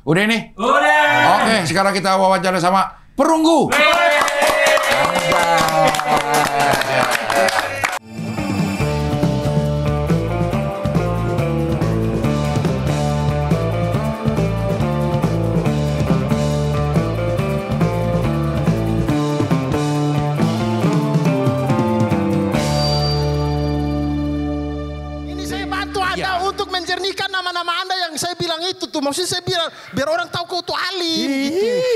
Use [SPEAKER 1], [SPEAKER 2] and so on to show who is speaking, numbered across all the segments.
[SPEAKER 1] Udah ini?
[SPEAKER 2] Udah.
[SPEAKER 1] Oke, sekarang kita wawancara sama perunggu.
[SPEAKER 3] Ini saya bantu Anda untuk menjernihkan nama-nama Anda yang saya bilang itu tuh. Maksudnya saya bilang biar orang tahu kau tuh alim. Gitu.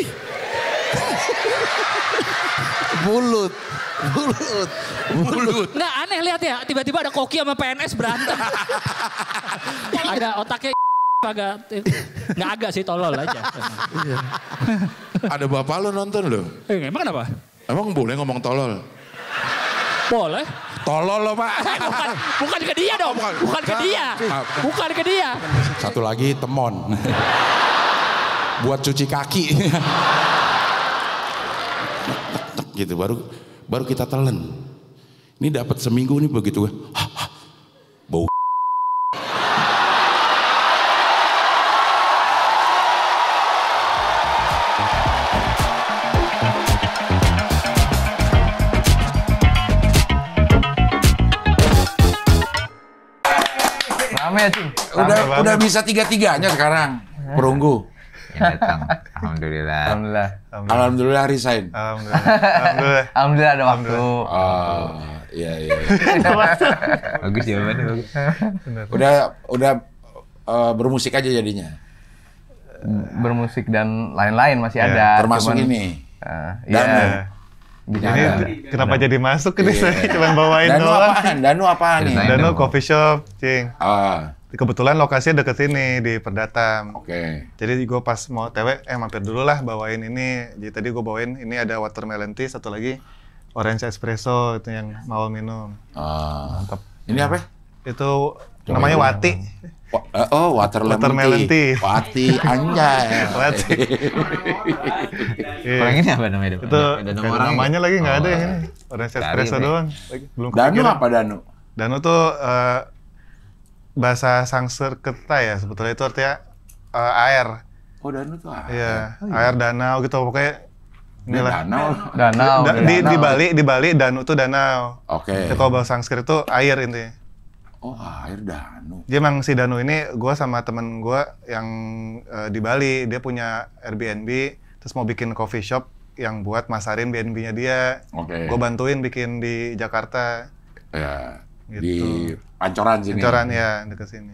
[SPEAKER 4] Mulut.
[SPEAKER 5] Nggak aneh lihat ya, tiba-tiba ada Koki sama PNS berantem. Ada otaknya agak, nggak agak sih tolol aja.
[SPEAKER 1] Ada bapak lo nonton lo.
[SPEAKER 5] Emang kenapa?
[SPEAKER 1] Emang boleh ngomong tolol?
[SPEAKER 5] Boleh.
[SPEAKER 1] Tolol lo pak.
[SPEAKER 5] Bukan ke dia dong, bukan ke dia. Bukan ke dia.
[SPEAKER 1] Satu lagi temon. Buat cuci kaki. Gitu baru kita telan. Ini dapat seminggu nih begitu. Bau.
[SPEAKER 4] Rame ya, Cing?
[SPEAKER 1] Udah bisa tiga-tiganya sekarang. Perunggu.
[SPEAKER 6] Ya, datang. Alhamdulillah.
[SPEAKER 4] Alhamdullah.
[SPEAKER 1] Alhamdulillah resign.
[SPEAKER 4] Alhamdulillah ada waktu.
[SPEAKER 1] Oh, iya.
[SPEAKER 6] Bagus jawabannya, bagus.
[SPEAKER 1] Udah bermusik aja jadinya.
[SPEAKER 4] Bermusik dan lain-lain masih ada.
[SPEAKER 1] Termasuk
[SPEAKER 4] cuman,
[SPEAKER 1] ini.
[SPEAKER 4] Iya.
[SPEAKER 7] Ini kenapa jadi masuk ini saya cuma bawain
[SPEAKER 1] Danu
[SPEAKER 7] doang.
[SPEAKER 1] apaan? Danu apaan nih?
[SPEAKER 6] Ceritain.
[SPEAKER 7] Danu coffee shop, Cing.
[SPEAKER 1] Ah,
[SPEAKER 7] Kebetulan lokasinya deket sini di Perdatam.
[SPEAKER 1] oke.
[SPEAKER 7] Jadi gue pas mau TW, mampir dulu lah bawain ini. Jadi tadi gue bawain ini ada watermelon tea, satu lagi orange espresso itu yang mau minum.
[SPEAKER 1] Mantap. Ini apa?
[SPEAKER 7] Itu namanya Wati.
[SPEAKER 1] Watermelon tea.
[SPEAKER 7] tea.
[SPEAKER 1] Wati anjay.
[SPEAKER 7] Wati.
[SPEAKER 6] Kalau yang ini apa namanya?
[SPEAKER 7] Itu
[SPEAKER 6] Ada
[SPEAKER 7] nggak
[SPEAKER 6] nama
[SPEAKER 7] ada
[SPEAKER 6] orang
[SPEAKER 7] namanya lagi nggak ada
[SPEAKER 6] Oh,
[SPEAKER 7] yang ini. Orange
[SPEAKER 6] cari
[SPEAKER 7] espresso
[SPEAKER 6] nih.
[SPEAKER 7] doang. Belum
[SPEAKER 1] Danu
[SPEAKER 7] kepikiran.
[SPEAKER 1] apa Danu?
[SPEAKER 7] Danu tuh bahasa Sanskerta ya, sebetulnya itu artinya air.
[SPEAKER 1] Oh Danu tuh apa?
[SPEAKER 7] Iya, air danau gitu pokoknya.
[SPEAKER 1] Ini
[SPEAKER 7] Inilah.
[SPEAKER 1] danau.
[SPEAKER 4] Danau.
[SPEAKER 7] Di Bali danau tuh danau.
[SPEAKER 1] Oke.
[SPEAKER 7] Kalau bahasa Sanskrit itu air intinya.
[SPEAKER 1] Oh air Danu.
[SPEAKER 7] Dia emang si Danu ini gue sama temen gue yang di Bali, dia punya Airbnb, terus mau bikin coffee shop yang buat masarin BNB-nya dia.
[SPEAKER 1] Oke.
[SPEAKER 7] Gue bantuin bikin di Jakarta.
[SPEAKER 1] Ya.
[SPEAKER 7] Gitu.
[SPEAKER 1] Di Pancoran sini.
[SPEAKER 7] Pancoran ya, deket sini.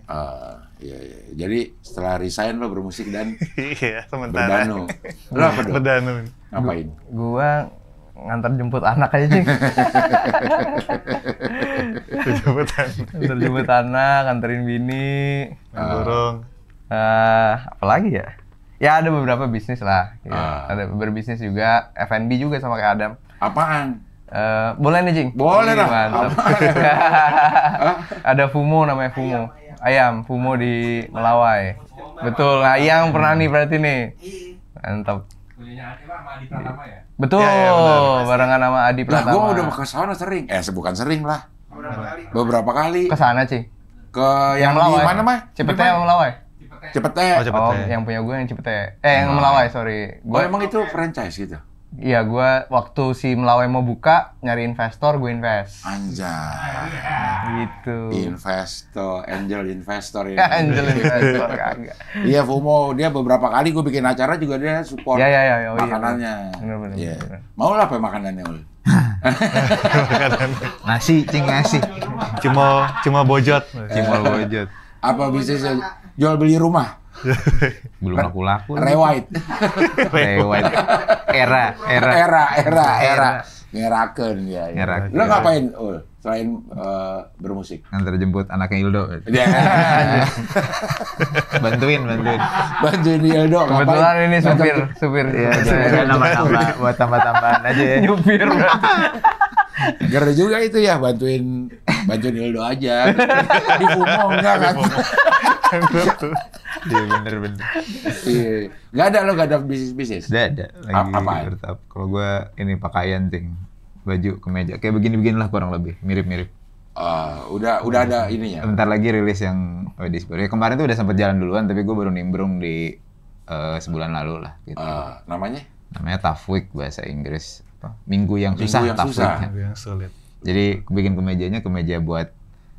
[SPEAKER 1] Iya. Jadi setelah resign lo bermusik dan
[SPEAKER 7] Iya, sementara.
[SPEAKER 1] berdanu. Lo apa dong?
[SPEAKER 7] Berdanu.
[SPEAKER 1] Ngapain?
[SPEAKER 4] Gua ngantar jemput anak aja, Cing. Ngantar jemput anak, nganterin bini.
[SPEAKER 7] Burung.
[SPEAKER 4] Apalagi ya? Ya ada beberapa bisnis lah. Ya. Ada berbisnis juga, F&B juga sama kayak Adam.
[SPEAKER 1] Apaan?
[SPEAKER 4] Boleh nih, Cing?
[SPEAKER 1] Boleh lah.
[SPEAKER 4] Mantap. Ada Fumo, namanya Fumo. Ayam, Fumo di Melawai. Betul, ayam pernah nih berarti nih. Mantap. Betul,
[SPEAKER 7] Ya, benar.
[SPEAKER 4] barengan sama Adi
[SPEAKER 1] Lah
[SPEAKER 4] Pratama.
[SPEAKER 1] gue udah ke sana sering. Bukan sering lah. Beberapa kali.
[SPEAKER 4] Ke sana, Cing.
[SPEAKER 1] Ke yang di
[SPEAKER 4] Melawai.
[SPEAKER 1] mana mah?
[SPEAKER 4] Cipete sama Melawai.
[SPEAKER 1] Cepete.
[SPEAKER 7] Oh, Cepete.
[SPEAKER 4] Oh, yang punya gue yang Cipete. Yang Melawai, sorry.
[SPEAKER 1] Oh emang itu franchise gitu?
[SPEAKER 4] Iya, gue waktu si Melawai mau buka, nyari investor, gue invest.
[SPEAKER 1] Anjay.
[SPEAKER 4] Gitu.
[SPEAKER 1] Investor, angel investor ya.
[SPEAKER 4] Angel investor, kagak.
[SPEAKER 1] Iya Fumo, dia beberapa kali gue bikin acara juga dia support
[SPEAKER 4] Iya, iya, iya. Oh, iya,
[SPEAKER 1] makanannya.
[SPEAKER 4] bener.
[SPEAKER 1] Iya.
[SPEAKER 4] Bener.
[SPEAKER 1] Mau lah apa makanannya Ul?
[SPEAKER 6] Nasi, Cing, nasi.
[SPEAKER 7] Cuma bojot.
[SPEAKER 6] Cimol bojot.
[SPEAKER 1] Apa bisnisnya? Jual beli rumah?
[SPEAKER 6] Belum laku-laku.
[SPEAKER 1] Rewait.
[SPEAKER 6] Lewat. Era.
[SPEAKER 1] Ngerakeun ya.
[SPEAKER 6] Ngerakeun.
[SPEAKER 1] Lo ngapain Ul? Selain bermusik?
[SPEAKER 6] Ngantar jemput anaknya Ildo.
[SPEAKER 1] Ya.
[SPEAKER 6] Bantuin.
[SPEAKER 1] Bantuin Ildo ngapain?
[SPEAKER 4] Kebetulan ini supir.
[SPEAKER 6] Iya, nambah-nambah buat tambah-tambahan aja ya.
[SPEAKER 4] Nyupir.
[SPEAKER 1] Ngeri juga itu ya, bantuin Ildo aja. Di Fumo enggak kan?
[SPEAKER 6] Iya bener.
[SPEAKER 1] Iya. Nggak ada bisnis.
[SPEAKER 6] Ada. Lagi
[SPEAKER 1] Apaan?
[SPEAKER 6] bertahap. Kalau gue ini pakaian, Cing. Baju, kemeja. Kayak begini-begini lah kurang lebih. Mirip-mirip.
[SPEAKER 1] Udah ada ininya.
[SPEAKER 6] Bentar lagi rilis yang wedis baru. Ya, kemarin tuh udah sempet jalan duluan, tapi gue baru nimbrung di sebulan lalu lah gitu.
[SPEAKER 1] Namanya?
[SPEAKER 6] Namanya Tough Week bahasa Inggris. Minggu yang susah,
[SPEAKER 1] Minggu yang
[SPEAKER 6] Tough
[SPEAKER 1] susah.
[SPEAKER 6] Week.
[SPEAKER 7] Yang sulit.
[SPEAKER 6] Jadi bikin kemejanya kemeja buat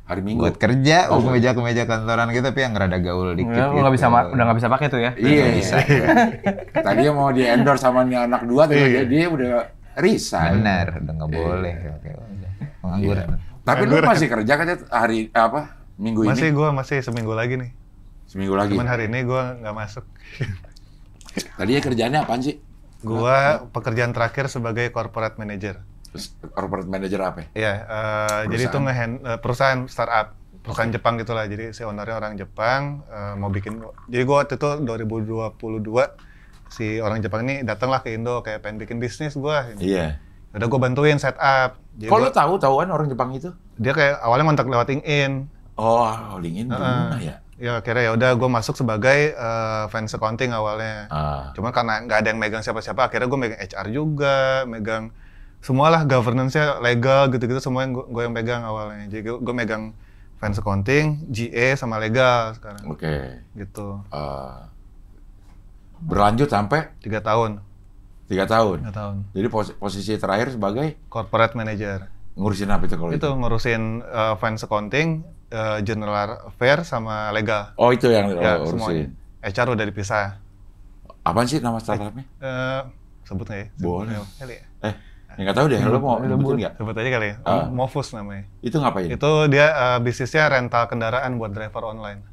[SPEAKER 1] Hari Minggu.
[SPEAKER 6] buat kerja, kemeja kantoran gitu tapi yang rada gaul dikit
[SPEAKER 4] Lu
[SPEAKER 6] gitu.
[SPEAKER 4] nggak bisa udah nggak bisa pakai tuh ya?
[SPEAKER 1] Iya, bisa. Tadinya mau di endorse sama nih anak 2, tapi dia udah resign.
[SPEAKER 6] Benar, udah nggak boleh. Oke, udah. Pengangguran.
[SPEAKER 1] Tapi lu masih kerja kan hari minggu
[SPEAKER 7] Masih
[SPEAKER 1] ini?
[SPEAKER 7] gue masih seminggu lagi nih.
[SPEAKER 1] Seminggu lagi.
[SPEAKER 7] Cuman hari ini gue nggak masuk.
[SPEAKER 1] Tadinya kerjaannya apaan sih?
[SPEAKER 7] Gue pekerjaan terakhir sebagai corporate manager.
[SPEAKER 1] Corporate manager apa?
[SPEAKER 7] Iya, jadi itu perusahaan startup, perusahaan Jepang gitulah. Jadi si ownernya orang Jepang, mau bikin. Jadi gue waktu itu 2022 si orang Jepang ini datanglah ke Indo kayak pengen bikin bisnis gue.
[SPEAKER 1] Iya.
[SPEAKER 7] Udah gue bantuin setup. Jadi
[SPEAKER 1] Kok lu tahu-tahuan orang Jepang itu?
[SPEAKER 7] dia kayak awalnya ngontak lewat LinkedIn.
[SPEAKER 1] Oh, LinkedIn gimana ya?
[SPEAKER 7] Ya akhirnya ya udah gue masuk sebagai fans accounting awalnya. Cuma karena nggak ada yang megang siapa-siapa, akhirnya gue megang HR juga, megang semualah governance-nya legal gitu-gitu semuanya gue yang pegang awalnya. Jadi gue megang fans accounting, GA sama legal sekarang.
[SPEAKER 1] Oke.
[SPEAKER 7] Gitu.
[SPEAKER 1] Berlanjut sampai
[SPEAKER 7] 3 tahun.
[SPEAKER 1] 3 tahun.
[SPEAKER 7] 3 tahun.
[SPEAKER 1] Jadi posisi terakhir sebagai
[SPEAKER 7] Corporate manager.
[SPEAKER 1] ngurusin apa itu kalau
[SPEAKER 7] Itu ngurusin fans accounting, general affair sama legal.
[SPEAKER 1] Oh, itu yang
[SPEAKER 7] Ya
[SPEAKER 1] ngurusin.
[SPEAKER 7] semuanya. HR udah dipisah.
[SPEAKER 1] Apaan sih nama startupnya?
[SPEAKER 7] Sebut nggak ya?
[SPEAKER 1] Boleh.
[SPEAKER 7] Kali ya?
[SPEAKER 1] Nggak tahu deh, lo mau sebutin nggak?
[SPEAKER 7] Sebut aja kali ya. Mofus namanya.
[SPEAKER 1] Itu ngapain?
[SPEAKER 7] Itu dia bisnisnya rental kendaraan buat driver online.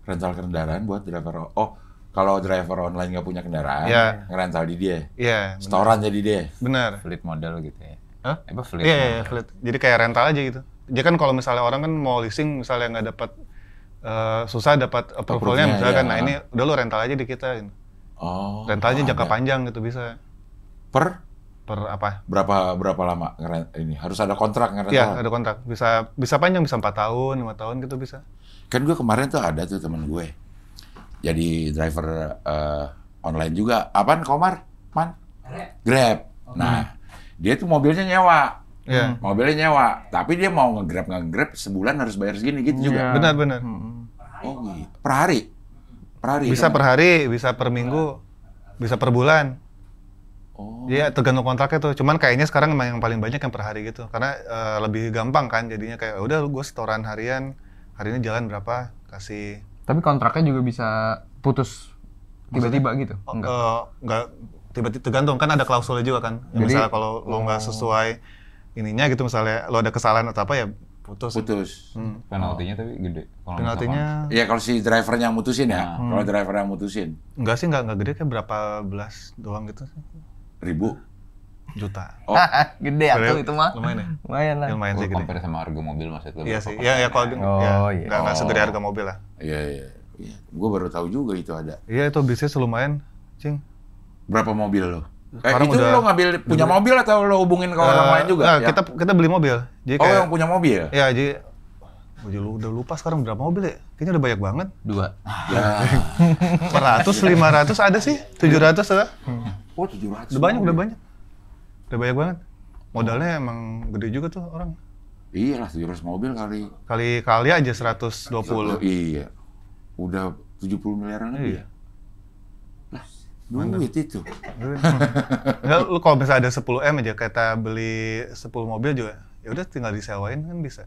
[SPEAKER 1] Rental kendaraan buat driver. Oh, kalau driver online nggak punya kendaraan,
[SPEAKER 7] Iya.
[SPEAKER 1] ngerental di dia.
[SPEAKER 7] Iya.
[SPEAKER 1] Setoran jadi dia.
[SPEAKER 7] Benar.
[SPEAKER 6] Fleet model gitu ya.
[SPEAKER 7] Hah?
[SPEAKER 6] Apa fleet?
[SPEAKER 7] Iya, fleet. Jadi kayak rental aja gitu. Jadi kan kalau misalnya orang kan mau leasing misalnya nggak dapat susah dapat approval-nya misalnya kan,
[SPEAKER 1] ya.
[SPEAKER 7] nah ini udah lu rental aja di kita. Gitu.
[SPEAKER 1] Oh.
[SPEAKER 7] Rentalnya jangka
[SPEAKER 1] ada.
[SPEAKER 7] panjang gitu bisa.
[SPEAKER 1] Per
[SPEAKER 7] Apa?
[SPEAKER 1] berapa lama ini? Harus ada kontrak ngerental.
[SPEAKER 7] Iya, ada kontrak. Bisa panjang, bisa 4 tahun, 5 tahun gitu bisa.
[SPEAKER 1] Kan gue kemarin tuh ada tuh temen gue. Jadi driver online juga. Apaan Komar? Man? Grab. Nah, dia tuh mobilnya nyewa.
[SPEAKER 7] Iya.
[SPEAKER 1] Mobilnya nyewa. Tapi dia mau nge-grab sebulan harus bayar segini gitu juga.
[SPEAKER 7] Benar.
[SPEAKER 1] Oh gitu. Per hari? Per hari?
[SPEAKER 7] Bisa
[SPEAKER 1] kan?
[SPEAKER 7] per hari, bisa per minggu, bisa per bulan.
[SPEAKER 1] Oh.
[SPEAKER 7] Iya, tergantung kontraknya tuh. Cuman kayaknya sekarang emang yang paling banyak yang per hari gitu. Karena lebih gampang kan jadinya kayak udah gue setoran harian, hari ini jalan berapa, kasih.
[SPEAKER 4] Tapi kontraknya juga bisa putus tiba-tiba gitu?
[SPEAKER 7] Enggak tiba-tiba, tergantung kan ada klausulnya juga kan. Ya,
[SPEAKER 4] Jadi-
[SPEAKER 7] misalnya kalau lo nggak sesuai ininya gitu, misalnya lo ada kesalahan atau apa ya putus.
[SPEAKER 1] Putus.
[SPEAKER 6] Penaltinya tapi gede. Kalau
[SPEAKER 7] Penaltinya
[SPEAKER 1] Iya kalau si drivernya mutusin ya. Kalau drivernya mutusin.
[SPEAKER 7] enggak sih, enggak gede, kayak berapa belas doang gitu sih.
[SPEAKER 1] Ribu.
[SPEAKER 7] Juta.
[SPEAKER 1] Oh.
[SPEAKER 4] Gede atuh itu mah.
[SPEAKER 7] Lumayan ya?
[SPEAKER 4] Lumayan lah.
[SPEAKER 7] Lumayan sih
[SPEAKER 6] Kalau
[SPEAKER 7] gede.
[SPEAKER 6] compare sama harga mobil maksud lu.
[SPEAKER 7] Iya
[SPEAKER 6] berapa
[SPEAKER 7] sih.
[SPEAKER 6] kali?
[SPEAKER 7] Ya kalau
[SPEAKER 4] iya.
[SPEAKER 7] nggak segede harga mobil lah.
[SPEAKER 1] Iya. Gue baru tahu juga itu ada.
[SPEAKER 7] Iya itu bisnis lumayan, Cing.
[SPEAKER 1] Berapa mobil lo?
[SPEAKER 7] Sekarang
[SPEAKER 1] Itu
[SPEAKER 7] udah-
[SPEAKER 1] lo ngambil punya mobil atau lo hubungin ke orang lain juga?
[SPEAKER 7] Nah,
[SPEAKER 1] Ya?
[SPEAKER 7] kita beli mobil. Jadi
[SPEAKER 1] Oh,
[SPEAKER 7] kayak
[SPEAKER 1] yang punya mobil?
[SPEAKER 7] ya jadi gue udah lupa sekarang berapa mobil ya? Kayaknya udah banyak banget.
[SPEAKER 6] 2.
[SPEAKER 1] Ya.
[SPEAKER 7] 400, 500 ada sih, 700 ada.
[SPEAKER 1] Oh, 700.
[SPEAKER 7] Udah banyak. Udah banyak banget. Modalnya emang gede juga tuh orang.
[SPEAKER 1] Iya lah, 700 mobil kali.
[SPEAKER 7] Kali aja 120.
[SPEAKER 1] Iya. Udah 70 miliaran lebih ya? Lah, duit itu.
[SPEAKER 7] Enggak, lu kalau misalnya ada 10 M aja kita beli 10 mobil juga, ya udah tinggal disewain kan bisa.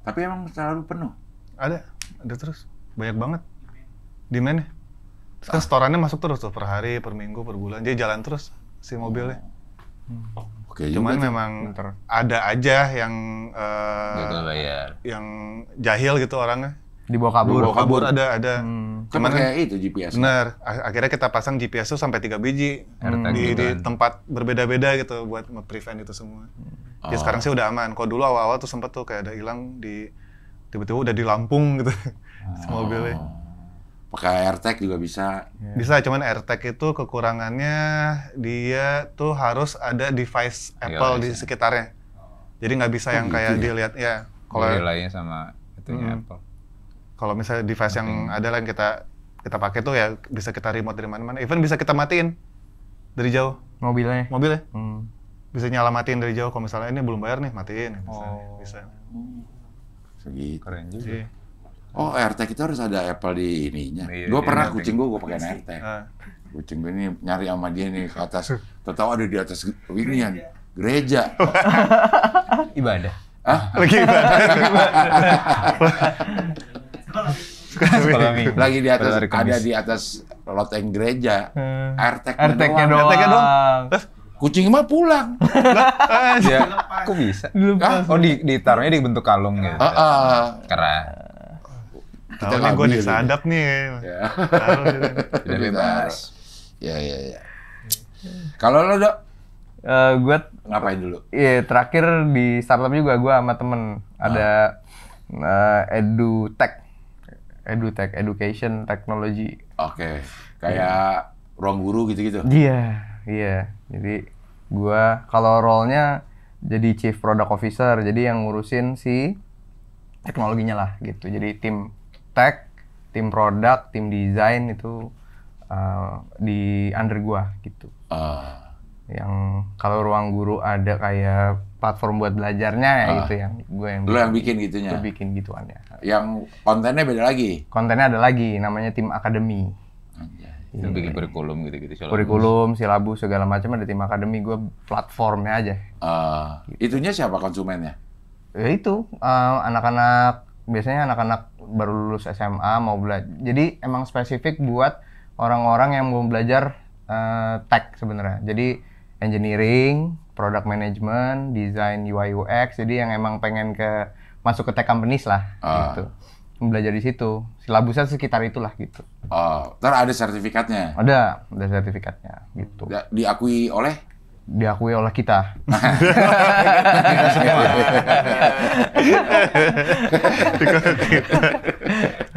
[SPEAKER 1] Tapi emang selalu penuh.
[SPEAKER 7] Ada terus. Banyak banget demand-nya. Terus kan setorannya masuk terus tuh per hari, per minggu, per bulan. Jadi jalan terus si mobilnya.
[SPEAKER 1] Oke,
[SPEAKER 7] Cuman
[SPEAKER 1] juga tuh.
[SPEAKER 7] memang ada aja yang
[SPEAKER 6] Gagal bayar.
[SPEAKER 7] yang jahil gitu orangnya.
[SPEAKER 4] Dibawa kabur.
[SPEAKER 1] Dibawa kabur.
[SPEAKER 7] Ada.
[SPEAKER 1] Kan
[SPEAKER 7] Cuman
[SPEAKER 1] pakai itu GPS.
[SPEAKER 7] bener, akhirnya kita pasang GPS tuh sampai 3 biji
[SPEAKER 6] AirTag
[SPEAKER 7] di
[SPEAKER 6] gitu kan.
[SPEAKER 7] tempat berbeda-beda gitu buat prevent itu semua. Jadi sekarang sih udah aman. Kalau dulu awal-awal tuh sempet tuh kayak ada hilang tiba-tiba udah di Lampung gitu mobilnya.
[SPEAKER 1] Pakai AirTag juga bisa.
[SPEAKER 7] Bisa, cuman AirTag itu kekurangannya dia tuh harus ada device Apple di sekitarnya. Jadi nggak bisa yang
[SPEAKER 1] gitu
[SPEAKER 7] kayak
[SPEAKER 1] ya?
[SPEAKER 7] dilihat ya. Kalau
[SPEAKER 6] Relay-nya sama itunya Apple.
[SPEAKER 7] kalau misalnya device yang ada lah yang kita pakai tuh ya bisa kita remote dari mana-mana. Even bisa kita matiin dari jauh
[SPEAKER 4] Mobilnya.
[SPEAKER 7] mobilnya. Bisa nyala matiin dari jauh. Kalau misalnya ini belum bayar nih, matiin. Bisa.
[SPEAKER 1] Segitu.
[SPEAKER 6] Keren juga.
[SPEAKER 7] Iya.
[SPEAKER 1] Oh, AirTag itu harus ada Apple di ininya.
[SPEAKER 6] Iya,
[SPEAKER 1] Gue
[SPEAKER 6] iya,
[SPEAKER 1] pernah
[SPEAKER 6] iya.
[SPEAKER 1] kucing gue pakai AirTag. Kucing gue ini nyari sama dia nih ke atas. Tahu ada di atas inian gereja.
[SPEAKER 6] Ibadah.
[SPEAKER 1] Hah?
[SPEAKER 7] Lagi ibadah.
[SPEAKER 6] Sekolah minggu.
[SPEAKER 1] Lagi di atas,
[SPEAKER 6] Pada hari Kamis.
[SPEAKER 1] ada di atas loteng gereja.
[SPEAKER 4] AirTag-nya doang.
[SPEAKER 7] AirTag-nya doang.
[SPEAKER 1] Kucing mah pulang.
[SPEAKER 6] Ya, kok bisa?
[SPEAKER 1] Hah?
[SPEAKER 6] Oh, ditaruhnya di bentuk kalung gitu. Keren.
[SPEAKER 7] Tahu nih
[SPEAKER 1] nggak
[SPEAKER 7] gue
[SPEAKER 1] beli
[SPEAKER 7] disadap nih.
[SPEAKER 1] Ya.
[SPEAKER 7] Tahu gitu.
[SPEAKER 6] Udah bebas.
[SPEAKER 1] Ya. Kalau lo, Dok,
[SPEAKER 4] Gue
[SPEAKER 1] ngapain dulu?
[SPEAKER 4] terakhir di startup juga gue sama temen ada edutech, education technology.
[SPEAKER 1] Oke. Kayak ruang guru gitu-gitu.
[SPEAKER 4] Iya. Jadi gua kalau role-nya jadi chief product officer, jadi yang ngurusin si teknologinya lah gitu. Jadi tim tech, tim product, tim design itu di under gua gitu. Yang kalau ruang guru ada kayak platform buat belajarnya ya gitu yang gue yang
[SPEAKER 1] Lo yang bikin gitunya?
[SPEAKER 4] Gue bikin gituannya.
[SPEAKER 1] Yang kontennya beda lagi?
[SPEAKER 4] Kontennya ada lagi, namanya tim akademi.
[SPEAKER 6] Itu bikin kurikulum gitu-gitu.
[SPEAKER 4] Kurikulum, silabus segala macam ada tim akademi, gue platformnya aja.
[SPEAKER 1] Itunya siapa konsumennya?
[SPEAKER 4] Ya itu anak-anak biasanya anak-anak baru lulus SMA mau belajar. Jadi emang spesifik buat orang-orang yang mau belajar tech sebenarnya. Jadi engineering, product management, design UI UX. Jadi yang emang pengen masuk ke tech companies lah gitu. Belajar di situ. Silabusnya sekitar itulah gitu.
[SPEAKER 1] Ntar ada sertifikatnya?
[SPEAKER 4] Ada sertifikatnya gitu.
[SPEAKER 1] Diakui oleh?
[SPEAKER 4] Diakui oleh kita.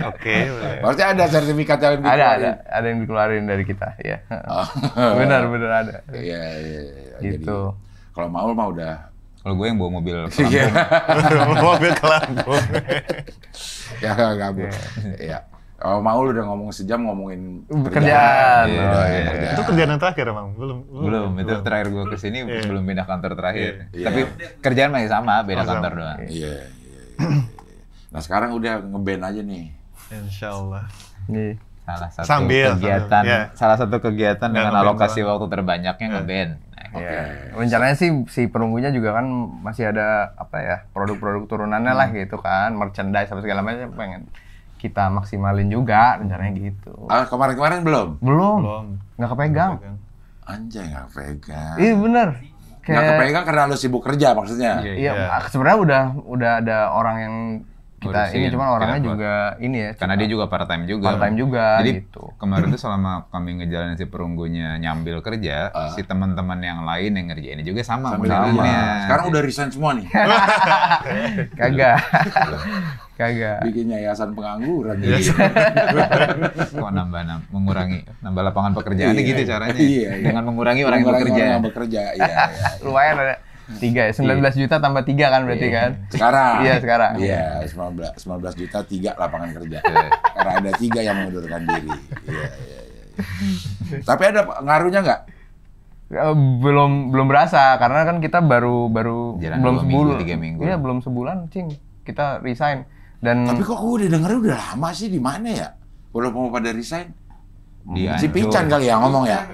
[SPEAKER 7] Oke.
[SPEAKER 1] Berarti ada sertifikat yang dikeluarin?
[SPEAKER 4] Ada yang dikeluarin dari kita, ya. Benar ada.
[SPEAKER 1] Iya.
[SPEAKER 4] Gitu.
[SPEAKER 1] Jadi, kalau mau mah udah.
[SPEAKER 6] Kalau gue yang bawa mobil
[SPEAKER 1] Iya.
[SPEAKER 7] Mobil ke Lampung.
[SPEAKER 1] Ya gabung. Iya. Kalau mau lu udah ngomong sejam ngomongin
[SPEAKER 4] Pekerjaan.
[SPEAKER 1] Iya.
[SPEAKER 7] Itu kerjaan yang terakhir emang?
[SPEAKER 6] belum. Itu terakhir gue kesini belum pindah kantor terakhir.
[SPEAKER 1] Iya.
[SPEAKER 6] Tapi kerjaan masih sama, beda kantor
[SPEAKER 7] sama.
[SPEAKER 6] doang.
[SPEAKER 1] Iya. Nah sekarang udah ngeband aja nih.
[SPEAKER 7] Insya Allah.
[SPEAKER 4] Nih.
[SPEAKER 7] Sambil. Iya.
[SPEAKER 6] Salah satu kegiatan
[SPEAKER 7] Nggak
[SPEAKER 6] dengan
[SPEAKER 7] ngeband
[SPEAKER 6] alokasi
[SPEAKER 7] doang.
[SPEAKER 6] waktu terbanyaknya ngeband. Nah,
[SPEAKER 1] Oke.
[SPEAKER 4] Rencananya sih si perunggunya juga kan masih ada produk-produk turunannya lah gitu kan, merchandise apa segala macam pengen kita maksimalin juga rencananya gitu.
[SPEAKER 1] Kemarin-kemarin belum?
[SPEAKER 4] Belum. Nggak kepegang.
[SPEAKER 1] Anjay nggak pegang.
[SPEAKER 4] Iya bener.
[SPEAKER 1] Nggak kepegang karena lu sibuk kerja maksudnya?
[SPEAKER 4] Iya, sebenarnya udah ada orang yang kita
[SPEAKER 6] Ngurusin,
[SPEAKER 4] ini cuman orangnya
[SPEAKER 6] tidak
[SPEAKER 4] juga ini ya.
[SPEAKER 6] Karena dia juga part time juga.
[SPEAKER 4] Part time juga
[SPEAKER 6] Jadi
[SPEAKER 4] gitu.
[SPEAKER 6] kemarin tuh selama kami ngejalanin si perunggunya nyambil kerja, si teman-teman yang lain yang ngerjainnya juga sama modelannya.
[SPEAKER 1] Sekarang udah resign semua nih.
[SPEAKER 4] Kagak.
[SPEAKER 1] Bikin yayasan pengangguran.
[SPEAKER 6] Kok mengurangi nambah lapangan pekerjaan
[SPEAKER 1] Iya.
[SPEAKER 6] gitu caranya.
[SPEAKER 1] Iya.
[SPEAKER 6] Dengan mengurangi orang yang bekerja.
[SPEAKER 1] Orang yang bekerja. Iya.
[SPEAKER 4] Lumayan ada 3 ya, 19 juta tambah 3 kan berarti kan?
[SPEAKER 1] Sekarang.
[SPEAKER 4] Iya, sekarang.
[SPEAKER 1] Iya, 19 juta 3 lapangan kerja. Karena ada 3 yang mengundurkan diri. Iya. Tapi ada ngaruhnya nggak?
[SPEAKER 4] Belum berasa karena kan kita baru
[SPEAKER 6] Jalan
[SPEAKER 4] belum
[SPEAKER 6] 2 minggu,
[SPEAKER 4] sebulan.
[SPEAKER 6] 3 minggu.
[SPEAKER 4] Iya, belum sebulan, Cing. Kita resign dan
[SPEAKER 1] Tapi kok gue udah dengernya udah lama sih di mana ya? Walaupun mau pada resign.
[SPEAKER 6] Di
[SPEAKER 1] Si Pican kali ya ngomong ya?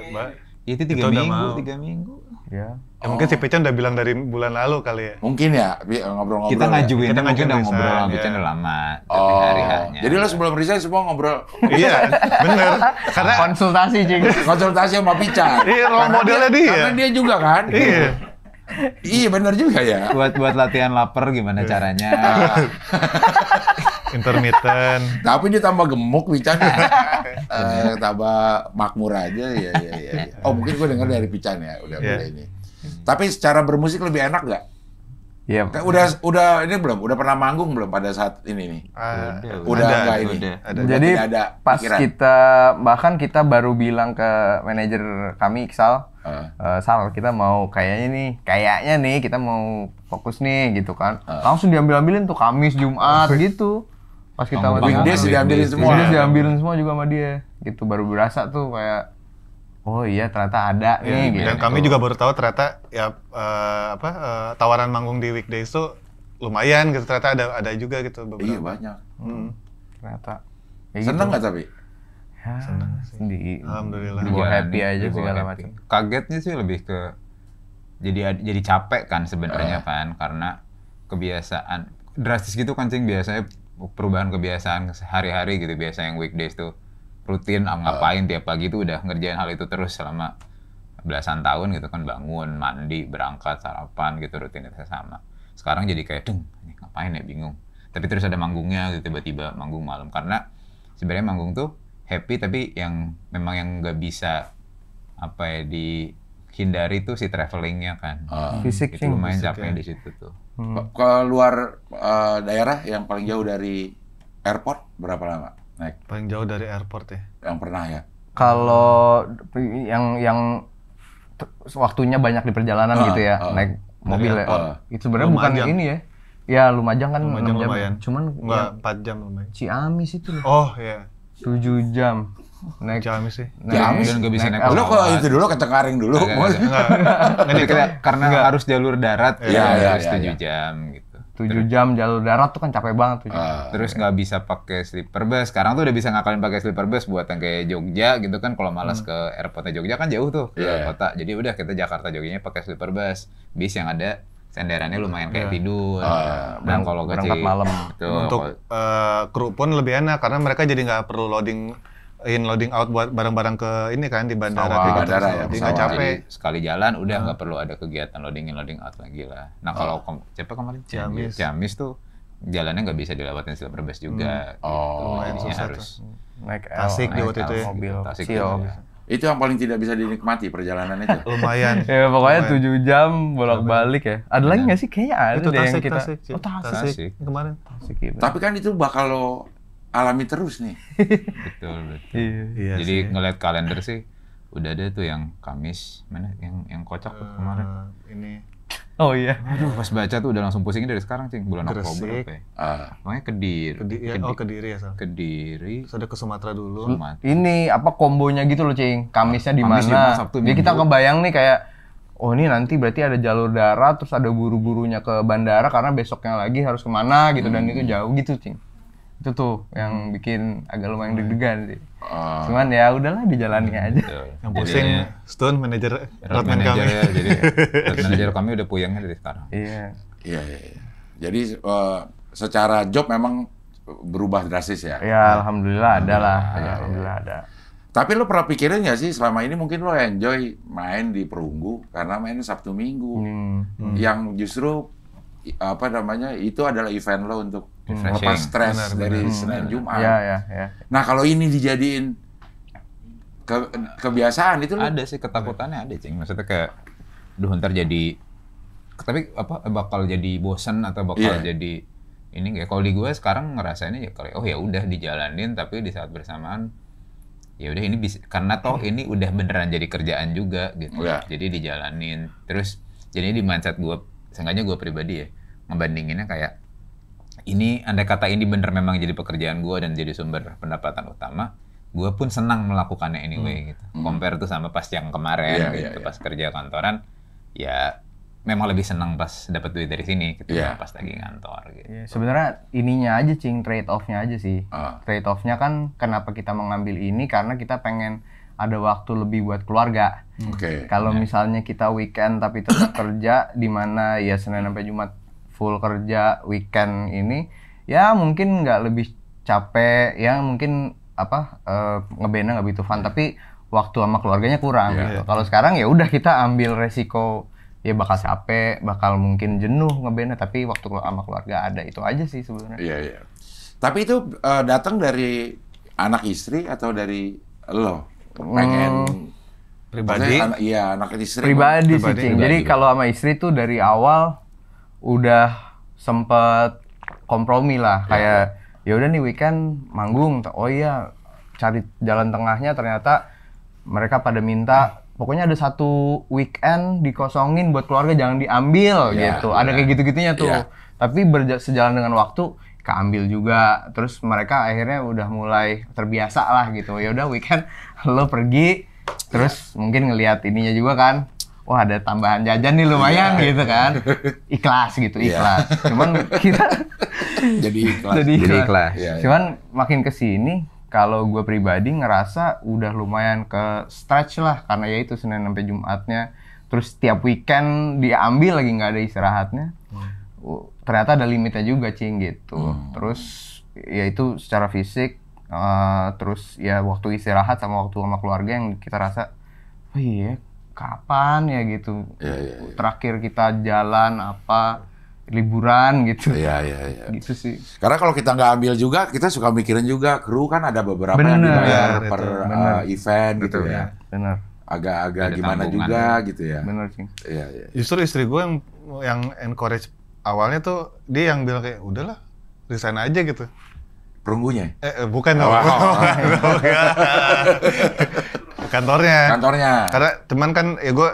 [SPEAKER 6] Itu
[SPEAKER 7] Itu
[SPEAKER 6] 3
[SPEAKER 7] udah
[SPEAKER 6] minggu,
[SPEAKER 7] mau.
[SPEAKER 6] 3 minggu.
[SPEAKER 4] ya.
[SPEAKER 7] Ya, mungkin si Pican udah bilang dari bulan lalu kali ya.
[SPEAKER 1] Mungkin ya, ngobrol-ngobrol.
[SPEAKER 6] Kita
[SPEAKER 1] ya?
[SPEAKER 6] ngajuin,
[SPEAKER 7] Kita
[SPEAKER 6] mungkin udah
[SPEAKER 7] ngajuin
[SPEAKER 6] ngobrol
[SPEAKER 7] resign,
[SPEAKER 6] sama Pican
[SPEAKER 7] ya.
[SPEAKER 6] udah lama. Tapi
[SPEAKER 1] Oh,
[SPEAKER 6] hari-harinya.
[SPEAKER 1] jadi lo sebelum resign semua ngobrol
[SPEAKER 7] Iya, bener. Karena
[SPEAKER 4] Konsultasi, Cing.
[SPEAKER 1] konsultasi sama Pican.
[SPEAKER 7] iya role modelnya dia.
[SPEAKER 1] Karena dia juga kan?
[SPEAKER 7] Iya.
[SPEAKER 1] Iya bener juga ya.
[SPEAKER 6] buat latihan lapar gimana caranya?
[SPEAKER 7] Intermittent.
[SPEAKER 1] Tapi dia tambah gemuk Pican. Tambah makmur aja. Iya. Oh mungkin gue denger dari Pican ya. Udah
[SPEAKER 7] Iya.
[SPEAKER 1] mulai ini. Tapi secara bermusik lebih enak nggak?
[SPEAKER 4] Iya.
[SPEAKER 1] Udah ini belum? Udah pernah manggung belum pada saat ini nih? Udah
[SPEAKER 7] ada,
[SPEAKER 1] enggak ini?
[SPEAKER 6] udah.
[SPEAKER 7] Ada.
[SPEAKER 1] Udah
[SPEAKER 4] Jadi
[SPEAKER 1] tidak ada
[SPEAKER 4] pas
[SPEAKER 1] pikiran?
[SPEAKER 4] kita baru bilang ke manajer kami Iksal, Sal kita mau kayaknya nih kita mau fokus nih gitu kan. Langsung diambilin tuh Kamis, Jumat gitu. Pas kita
[SPEAKER 1] Weekdays diambilin semua.
[SPEAKER 4] Weekdays diambilin semua juga sama dia. Gitu baru berasa tuh kayak oh iya ternyata ada nih gitu.
[SPEAKER 7] Dan kami juga baru tahu ternyata ya tawaran manggung di weekdays tuh lumayan gitu. Ternyata ada juga gitu beberapa.
[SPEAKER 1] Iya banyak.
[SPEAKER 4] ternyata.
[SPEAKER 1] Seneng nggak tapi?
[SPEAKER 4] Ya,
[SPEAKER 7] Alhamdulillah.
[SPEAKER 4] Dibawa happy aja
[SPEAKER 6] dibawa
[SPEAKER 4] segala
[SPEAKER 6] happy.
[SPEAKER 4] macam.
[SPEAKER 6] Kagetnya sih lebih ke jadi capek kan sebenarnya kan, karena kebiasaan drastis gitu kan Cing, biasanya perubahan kebiasaan sehari-hari gitu, biasa yang weekdays tuh rutin ngapain tiap pagi tuh udah ngerjain hal itu terus selama belasan tahun gitu kan, bangun, mandi, berangkat, sarapan gitu, rutinitasnya sama. Sekarang jadi kayak ngapain ya, bingung. Tapi terus ada manggungnya gitu, tiba-tiba manggung malam, karena sebenarnya manggung tuh happy, tapi yang memang yang nggak bisa apa ya dihindari tuh si travelingnya kan.
[SPEAKER 4] Fisik
[SPEAKER 6] Itu lumayan capeknya di situ tuh.
[SPEAKER 1] Ke luar daerah yang paling jauh dari airport berapa lama naik?
[SPEAKER 7] Paling jauh dari airport ya.
[SPEAKER 1] Yang pernah ya?
[SPEAKER 4] Kalau yang waktunya banyak di perjalanan gitu ya, naik mobil ya. Itu sebenarnya bukan
[SPEAKER 7] Lumajang.
[SPEAKER 4] ini ya. Ya Lumajang kan
[SPEAKER 7] Lumajang
[SPEAKER 4] 6 jam.
[SPEAKER 7] lumayan.
[SPEAKER 4] Cuman
[SPEAKER 7] Enggak,
[SPEAKER 4] ya,
[SPEAKER 7] 4 jam lumayan.
[SPEAKER 4] Ciamis itu loh.
[SPEAKER 7] Oh iya,
[SPEAKER 4] 7 jam. Naik
[SPEAKER 7] Ciamis sih.
[SPEAKER 1] Ciamis?
[SPEAKER 6] Dan nggak bisa naik
[SPEAKER 1] Lu
[SPEAKER 6] pesawat.
[SPEAKER 1] kok itu dulu ke Cengkareng dulu?
[SPEAKER 6] Karena harus jalur darat,
[SPEAKER 1] Iya,
[SPEAKER 6] harus
[SPEAKER 1] iya,
[SPEAKER 6] 7
[SPEAKER 1] iya.
[SPEAKER 6] jam gitu.
[SPEAKER 4] 7 jam jalur darat tuh kan capek banget tuh.
[SPEAKER 6] Terus nggak bisa pakai sleeper bus. Sekarang tuh udah bisa ngakalin pakai sleeper bus buat yang kayak Jogja gitu kan. Kalau malas ke airportnya Jogja kan jauh tuh ke kota. Jadi udah kita Jakarta Jogjanya pakai sleeper bus. Bis yang ada senderannya lumayan kayak tidur. Dan kalau
[SPEAKER 4] berangkat malam.
[SPEAKER 6] Betul.
[SPEAKER 7] Untuk kru pun lebih enak karena mereka jadi nggak perlu loading in loading out buat barang-barang ke ini kan di bandara.
[SPEAKER 4] Pesawat.
[SPEAKER 7] kayak gitu.
[SPEAKER 1] Bandara ya,
[SPEAKER 7] Jadi nggak
[SPEAKER 1] pesawat.
[SPEAKER 7] capek.
[SPEAKER 6] Jadi sekali jalan udah nggak perlu ada kegiatan loading in loading out lagi lah. Nah kalau siapa kemarin?
[SPEAKER 7] Ciamis.
[SPEAKER 6] Ciamis tuh jalannya nggak bisa dilewatin sleeper bus juga.
[SPEAKER 7] Lumayan
[SPEAKER 6] Jadinya
[SPEAKER 7] susah
[SPEAKER 6] harus
[SPEAKER 4] Naik
[SPEAKER 7] Tasik di waktu itu ya.
[SPEAKER 4] mobil
[SPEAKER 6] Tasik
[SPEAKER 4] Sio.
[SPEAKER 6] juga.
[SPEAKER 1] Itu yang paling tidak bisa dinikmati perjalanan itu.
[SPEAKER 7] Lumayan.
[SPEAKER 4] Ya pokoknya 7 jam bolak-balik ya. Ada lagi nggak sih? Kayaknya ada
[SPEAKER 7] Itu
[SPEAKER 4] deh yang
[SPEAKER 7] Tasik,
[SPEAKER 4] kita.
[SPEAKER 7] Tasik.
[SPEAKER 4] Oh Tasik.
[SPEAKER 6] Tasik.
[SPEAKER 7] Kemarin.
[SPEAKER 4] Tasik gitu.
[SPEAKER 1] Tapi kan itu bakal lo alami terus nih.
[SPEAKER 6] Betul.
[SPEAKER 4] Iya.
[SPEAKER 7] Iya
[SPEAKER 6] Jadi
[SPEAKER 7] sih.
[SPEAKER 6] ngeliat kalender sih udah ada tuh yang Kamis mana yang kocak tuh kemarin.
[SPEAKER 7] Ini
[SPEAKER 4] Oh iya.
[SPEAKER 6] Aduh pas baca tuh udah langsung pusing dari sekarang Cing, bulan
[SPEAKER 7] Gresik.
[SPEAKER 6] Oktober apa ya?
[SPEAKER 1] Ah,
[SPEAKER 6] Pokoknya
[SPEAKER 7] Kediri ya Sal.
[SPEAKER 6] Kediri.
[SPEAKER 7] Terus ada ke Sumatera dulu.
[SPEAKER 6] Sumatera.
[SPEAKER 4] Ini apa kombonya gitu loh, Cing. Kamisnya di
[SPEAKER 6] Kamis,
[SPEAKER 4] mana?
[SPEAKER 6] Jumat, Sabtu,
[SPEAKER 4] Jadi kita
[SPEAKER 6] Minggu.
[SPEAKER 4] kebayang nih kayak oh ini nanti berarti ada jalur darat terus ada buru-burunya ke bandara karena besoknya lagi harus kemana gitu dan itu jauh gitu, Cing. Itu tuh yang bikin agak lumayan deg-degan sih. Cuman ya udahlah dijalani aja.
[SPEAKER 6] Betul.
[SPEAKER 7] Yang pusing Stone manajer
[SPEAKER 6] Road
[SPEAKER 7] roadman
[SPEAKER 6] manager
[SPEAKER 7] kami.
[SPEAKER 6] ya, jadi road manager kami udah puyengnya dari sekarang.
[SPEAKER 4] Iya.
[SPEAKER 1] iya, iya. Iya. Jadi secara job memang berubah drastis ya.
[SPEAKER 4] Ya alhamdulillah ada lah. Ya, alhamdulillah ada.
[SPEAKER 1] Tapi lo pernah pikirin nggak sih selama ini mungkin lo enjoy main di Perunggu karena main Sabtu Minggu, yang justru apa namanya itu adalah event lo untuk
[SPEAKER 6] Refreshing.
[SPEAKER 1] lepas stres dari Senin Jumat.
[SPEAKER 4] Ya.
[SPEAKER 1] Nah kalau ini dijadiin kebiasaan itu lo
[SPEAKER 6] Ada sih ketakutannya ada Cing, maksudnya kayak duh ntar jadi tapi apa bakal jadi bosen atau bakal
[SPEAKER 1] Iya.
[SPEAKER 6] jadi ini kayak kalau di gue sekarang ngerasainnya ya kalau oh ya udah dijalanin tapi di saat bersamaan ya udah ini bisa karena toh ini udah beneran jadi kerjaan juga gitu.
[SPEAKER 1] Iya.
[SPEAKER 6] Jadi dijalanin terus jadi di mindset gue sengaja gue pribadi ya ngebandinginnya kayak ini andai kata ini bener memang jadi pekerjaan gue dan jadi sumber pendapatan utama gue pun senang melakukannya anyway gitu. Compare tuh sama pas yang kemarin
[SPEAKER 1] Iya,
[SPEAKER 6] gitu
[SPEAKER 1] iya,
[SPEAKER 6] pas kerja kantoran ya memang lebih senang pas dapat duit dari sini gitu
[SPEAKER 1] Iya.
[SPEAKER 6] pas lagi ngantor gitu.
[SPEAKER 4] Ya, sebenarnya ininya aja Cing, trade off-nya aja sih. Trade off-nya kan kenapa kita mengambil ini karena kita pengen ada waktu lebih buat keluarga.
[SPEAKER 1] Oke.
[SPEAKER 4] Kalau misalnya kita weekend tapi tetap kerja di mana ya Senin sampai Jumat full kerja, weekend ini ya mungkin nggak lebih capek, ya mungkin apa ngebandnya nggak begitu fun tapi waktu sama keluarganya kurang gitu. Kalau sekarang ya udah kita ambil resiko ya bakal capek, bakal mungkin jenuh ngebandnya tapi waktu sama keluarga ada itu aja sih sebenarnya.
[SPEAKER 1] Iya, iya. Tapi itu datang dari anak istri atau dari lo? Pengen
[SPEAKER 7] Pribadi.
[SPEAKER 1] maksudnya iya, anak istri.
[SPEAKER 4] Pribadi sih
[SPEAKER 7] Pribadi,
[SPEAKER 4] Cing. Jadi kalau sama istri tuh dari awal udah sempet kompromi lah kayak ya udah nih weekend manggung. Oh iya, cari jalan tengahnya ternyata mereka pada minta pokoknya ada satu weekend dikosongin buat keluarga jangan diambil gitu. Ada kayak gitu-gitunya tuh.
[SPEAKER 1] Iya.
[SPEAKER 4] Tapi sejalan dengan waktu keambil juga. Terus mereka akhirnya udah mulai terbiasa lah gitu. Ya udah weekend lo pergi terus mungkin ngelihat ininya juga kan. wah ada tambahan jajan nih lumayan gitu kan. Ikhlas gitu, ikhlas. Cuman kita
[SPEAKER 1] Jadi ikhlas.
[SPEAKER 4] jadi ikhlas.
[SPEAKER 6] Iya,
[SPEAKER 4] Cuman makin kesini kalau gue pribadi ngerasa udah lumayan ke stretch lah karena ya itu Senin sampai Jumatnya. Terus tiap weekend diambil lagi nggak ada istirahatnya. Ternyata ada limitnya juga Cing gitu. Terus ya itu secara fisik, terus ya waktu istirahat sama waktu sama keluarga yang kita rasa, oh iya kapan ya gitu. Terakhir kita jalan apa liburan gitu.
[SPEAKER 1] Iya.
[SPEAKER 4] Gitu sih.
[SPEAKER 1] Karena kalau kita nggak ambil juga, kita suka mikirin juga kru kan ada beberapa yang dibayar per event gitu ya.
[SPEAKER 4] Bener.
[SPEAKER 1] Agak-agak
[SPEAKER 6] Ada
[SPEAKER 1] gimana
[SPEAKER 6] tanggungan
[SPEAKER 1] juga gitu ya.
[SPEAKER 4] Bener Cing.
[SPEAKER 1] Iya.
[SPEAKER 7] Justru istri gue yang encourage awalnya tuh dia yang bilang kayak udahlah resign aja gitu.
[SPEAKER 1] Perunggunya?
[SPEAKER 7] Bukan dong. Kantornya. Karena teman kan ya gue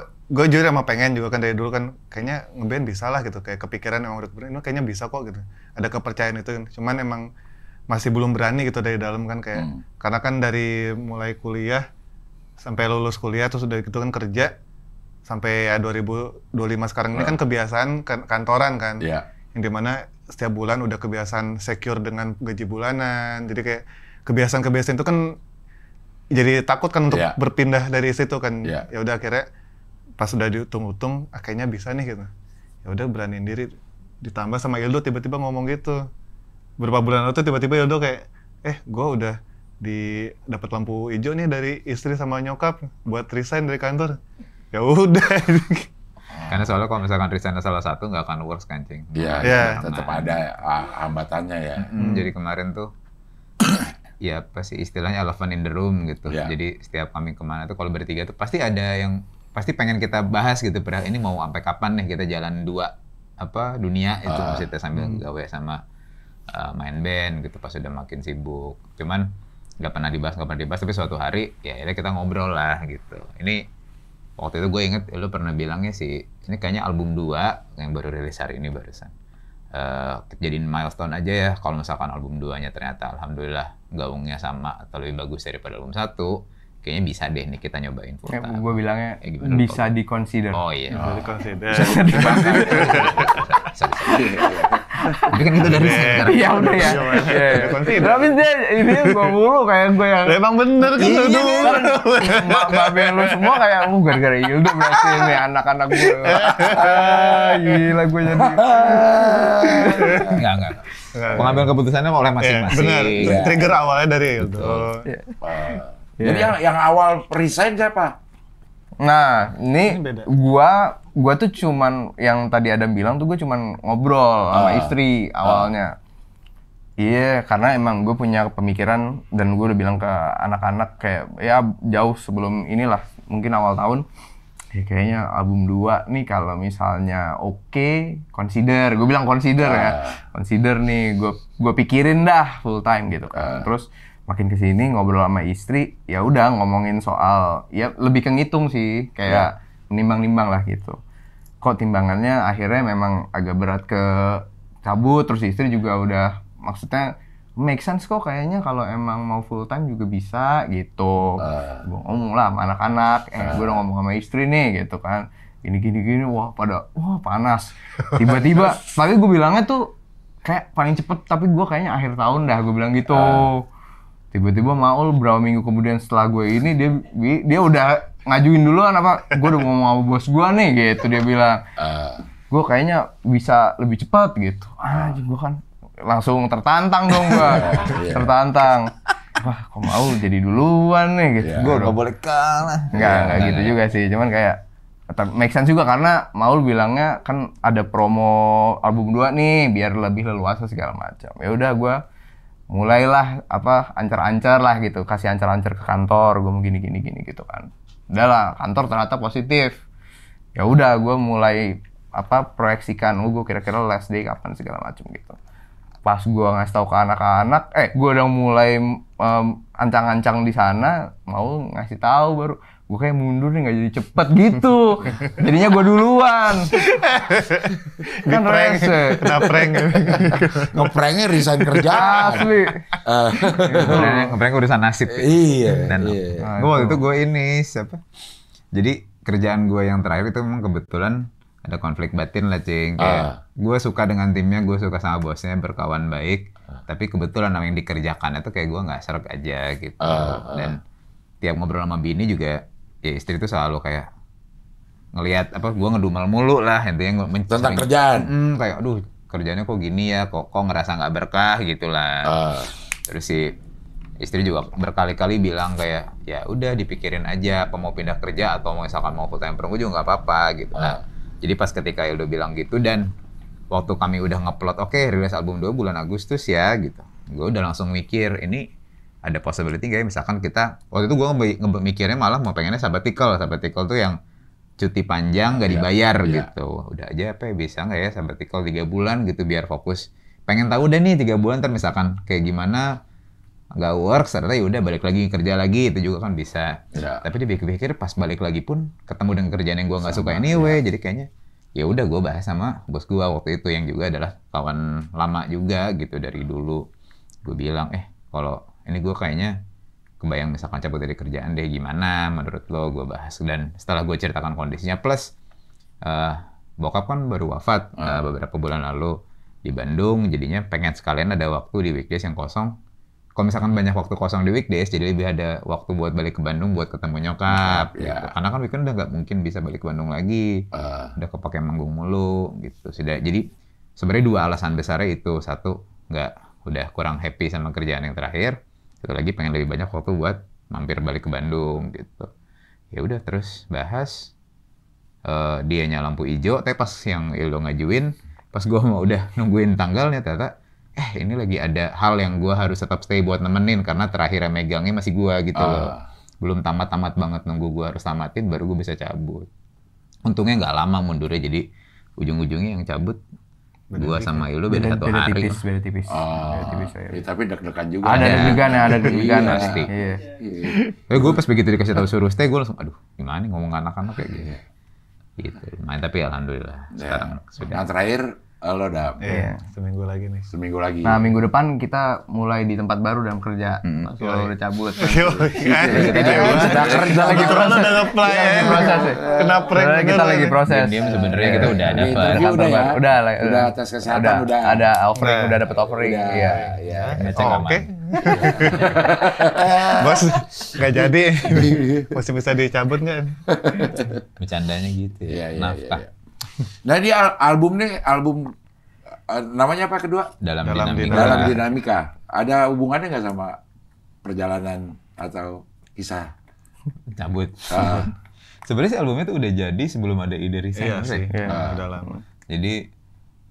[SPEAKER 7] jujur emang pengen juga kan dari dulu kan kayaknya ngeband bisa lah gitu, kayak kepikiran emang udah ini kayaknya bisa kok gitu, ada kepercayaan itu kan. Cuman emang masih belum berani gitu dari dalam kan kayak karena kan dari mulai kuliah sampai lulus kuliah terus udah gitu kan kerja sampai ya 2025 sekarang ini kan kebiasaan kantoran kan, yang dimana setiap bulan udah kebiasaan secure dengan gaji bulanan, jadi kayak kebiasaan itu kan jadi takut kan untuk berpindah dari situ kan. Ya udah akhirnya pas udah dihitung-hitung kayaknya bisa nih gitu, ya udah beraniin diri. Ditambah sama Ildo tiba-tiba ngomong gitu beberapa bulan lalu tuh, tiba-tiba Ildo kayak gue udah dapat lampu hijau nih dari istri sama nyokap buat resign dari kantor. Ya udah.
[SPEAKER 6] Karena soalnya kalau misalkan resign salah satu nggak akan works kan Cing.
[SPEAKER 1] Iya, tetap ada hambatannya ya.
[SPEAKER 6] Jadi kemarin tuh ya pasti istilahnya elephant in the room gitu. Jadi setiap kami kemana tuh kalau bertiga tuh pasti ada yang pasti pengen kita bahas gitu, padahal ini mau sampai kapan nih kita jalan dua dunia itu maksudnya sambil gawe sama main band gitu pas udah makin sibuk. Cuman nggak pernah dibahas tapi suatu hari ya kita ngobrol lah gitu. Ini waktu itu gue inget lu pernah bilangnya sih ini kayaknya album 2 yang baru rilis hari ini barusan. Jadiin milestone aja ya kalau misalkan album 2-nya ternyata alhamdulillah gaungnya sama atau lebih bagus daripada album 1. Kayaknya bisa deh nih kita nyobain full time.
[SPEAKER 4] Gue bilangnya bisa di-consider.
[SPEAKER 6] Oh iya.
[SPEAKER 7] Bisa di-consider.
[SPEAKER 6] Tapi kan itu dari sekarang.
[SPEAKER 4] Iya udah ya. Tapi dia ini gue mulu kayak gue yang.
[SPEAKER 7] Emang bener kan dulu.
[SPEAKER 4] Mbak lu semua kayak gara-gara Ildo berarti ini anak-anak gue. Gila gue jadi.
[SPEAKER 6] Enggak. Pengambil keputusannya oleh masing-masing.
[SPEAKER 7] Bener. Trigger awalnya dari Ildo.
[SPEAKER 1] Jadi yang awal resign siapa?
[SPEAKER 4] Nah, ini gua tuh cuman yang tadi Adam bilang tuh gue cuman ngobrol sama istri awalnya. Iya, karena emang gue punya pemikiran dan gue udah bilang ke anak-anak kayak ya jauh sebelum inilah, mungkin awal tahun. Ya kayaknya album 2 nih kalau misalnya oke, consider. Gue bilang consider ya. Consider nih, gue pikirin dah full time gitu kan. Terus makin kesini ngobrol sama istri, ya udah ngomongin soal ya lebih ke ngitung sih, kayak menimbang-nimbang lah gitu. Kok timbangannya akhirnya memang agak berat ke cabut, terus istri juga udah maksudnya make sense kok kayaknya kalau emang mau full time juga bisa gitu. Gue ngomong lah sama anak-anak, gue udah ngomong sama istri nih gitu kan, gini, wah panas. Tiba-tiba, tapi gue bilangnya tuh kayak paling cepet, tapi gue kayaknya akhir tahun dah, gue bilang gitu. Tiba-tiba Maul berapa minggu kemudian setelah gue ini dia udah ngajuin duluan apa, gue udah ngomong sama bos gue nih gitu, dia bilang gue kayaknya bisa lebih cepat gitu. Gue kan langsung tertantang dong gue. Tertantang, wah kok Maul jadi duluan nih gitu. Gue udah boleh kalah. Enggak gitu juga sih, cuman kayak make sense juga karena Maul bilangnya kan ada promo album 2 nih biar lebih leluasa segala macam. Ya udah gue mulailah ancar-ancar lah gitu, kasih ancar-ancar ke kantor, gue mau gini gitu kan. Udah lah, kantor ternyata positif. Ya udah, gue mulai proyeksikan, gue kira-kira last day kapan segala macam gitu. Pas gue ngasih tahu ke anak-anak, gue udah mulai ancang-ancang di sana, mau ngasih tahu baru. Gue kayak mundur nih, nggak jadi cepet gitu. Jadinya gue duluan. Kan rese.
[SPEAKER 7] Kena prank.
[SPEAKER 1] Ngepranknya resign kerja.
[SPEAKER 4] Asli.
[SPEAKER 6] Ngeprank urusan nasib.
[SPEAKER 1] Iya.
[SPEAKER 6] Dan gue waktu itu gue ini siapa? Jadi kerjaan gue yang terakhir itu memang kebetulan ada konflik batin lah, Cing. Kayak gue suka dengan timnya, gue suka sama bosnya, berkawan baik. Tapi kebetulan yang dikerjakan itu kayak gue nggak serg aja gitu. Dan tiap ngobrol sama bini juga, ya istri itu selalu kayak ngelihat apa, gue ngedumel mulu lah intinya
[SPEAKER 1] tentang kerjaan.
[SPEAKER 6] Kayak aduh kerjanya kok gini ya, kok ngerasa nggak berkah gitulah. Terus si istri juga berkali-kali bilang kayak ya udah dipikirin aja apa mau pindah kerja atau misalkan mau full time gue juga nggak apa-apa gitu. Jadi pas ketika Ildo bilang gitu dan waktu kami udah ngeplot oke, rilis album 2 bulan Agustus ya gitu, gue udah langsung mikir ini ada possibility gak ya misalkan kita waktu itu gue mikirnya malah mau pengennya sabbatical tuh yang cuti panjang gak dibayar gitu. Udah aja apa ya, bisa nggak ya sabbatical 3 bulan gitu biar fokus. Pengen tahu deh nih 3 bulan ntar misalkan kayak gimana nggak works, ternyata ya udah balik lagi kerja lagi, itu juga kan bisa. Tapi dipikir-pikir pas balik lagi pun ketemu dengan kerjaan yang gue nggak suka anyway, jadi kayaknya ya udah gue bahas sama bos gue waktu itu yang juga adalah kawan lama juga gitu dari dulu. Gue bilang kalau ini gue kayaknya kebayang misalkan cabut dari kerjaan deh, gimana menurut lo? Gue bahas dan setelah gue ceritakan kondisinya plus bokap kan baru wafat beberapa bulan lalu di Bandung, jadinya pengen sekalian ada waktu di weekdays yang kosong. Kalau misalkan banyak waktu kosong di weekdays, jadi lebih ada waktu buat balik ke Bandung buat ketemu nyokap. Gitu. Karena kan weekend udah nggak mungkin bisa balik ke Bandung lagi, udah kepake manggung mulu gitu. Jadi sebenarnya 2 alasan besarnya itu, satu udah kurang happy sama kerjaan yang terakhir, satu lagi pengen lebih banyak waktu buat mampir balik ke Bandung gitu. Ya udah terus bahas, dianya lampu hijau, tapi pas yang Ildo ngajuin, pas gue mau udah nungguin tanggalnya ternyata ini lagi ada hal yang gue harus tetap stay buat nemenin karena terakhir megangnya masih gue gitu loh. Belum tamat banget, nunggu gue harus tamatin baru gue bisa cabut. Untungnya nggak lama mundurnya, jadi ujung-ujungnya yang cabut gue sama Ildo beda 1 hari.
[SPEAKER 4] Beda tipis.
[SPEAKER 1] Tapi deg-degan juga.
[SPEAKER 4] Ada deg-degan.
[SPEAKER 6] Pasti. Gue pas begitu dikasih tahu suruh stay, gue langsung aduh gimana nih ngomong anak-anak kayak gini. Gitu. Main tapi alhamdulillah sekarang sudah.
[SPEAKER 1] Yang terakhir lo udah
[SPEAKER 7] seminggu lagi nih.
[SPEAKER 1] Seminggu lagi.
[SPEAKER 4] Nah minggu depan kita mulai di tempat baru dalam kerja. Lo udah cabut.
[SPEAKER 1] Kita kerja lagi
[SPEAKER 7] proses. Udah nge-play ya.
[SPEAKER 4] Proses.
[SPEAKER 7] Kena prank.
[SPEAKER 4] Kita lagi proses.
[SPEAKER 6] Diam sebenarnya kita udah dapat.
[SPEAKER 1] Udah tes kesehatan udah.
[SPEAKER 4] Ada offering, udah dapat offering. Iya.
[SPEAKER 7] Oke. Bos, nggak jadi. Masih bisa dicabut nggak?
[SPEAKER 6] Bercandanya gitu ya. Nafkah.
[SPEAKER 1] Nah di album namanya apa kedua?
[SPEAKER 6] Dalam
[SPEAKER 1] dinamika. Ada hubungannya nggak sama perjalanan atau kisah
[SPEAKER 6] cabut? Sebenarnya sih albumnya tuh udah jadi sebelum ada ide resign.
[SPEAKER 7] Udah lama.
[SPEAKER 6] Jadi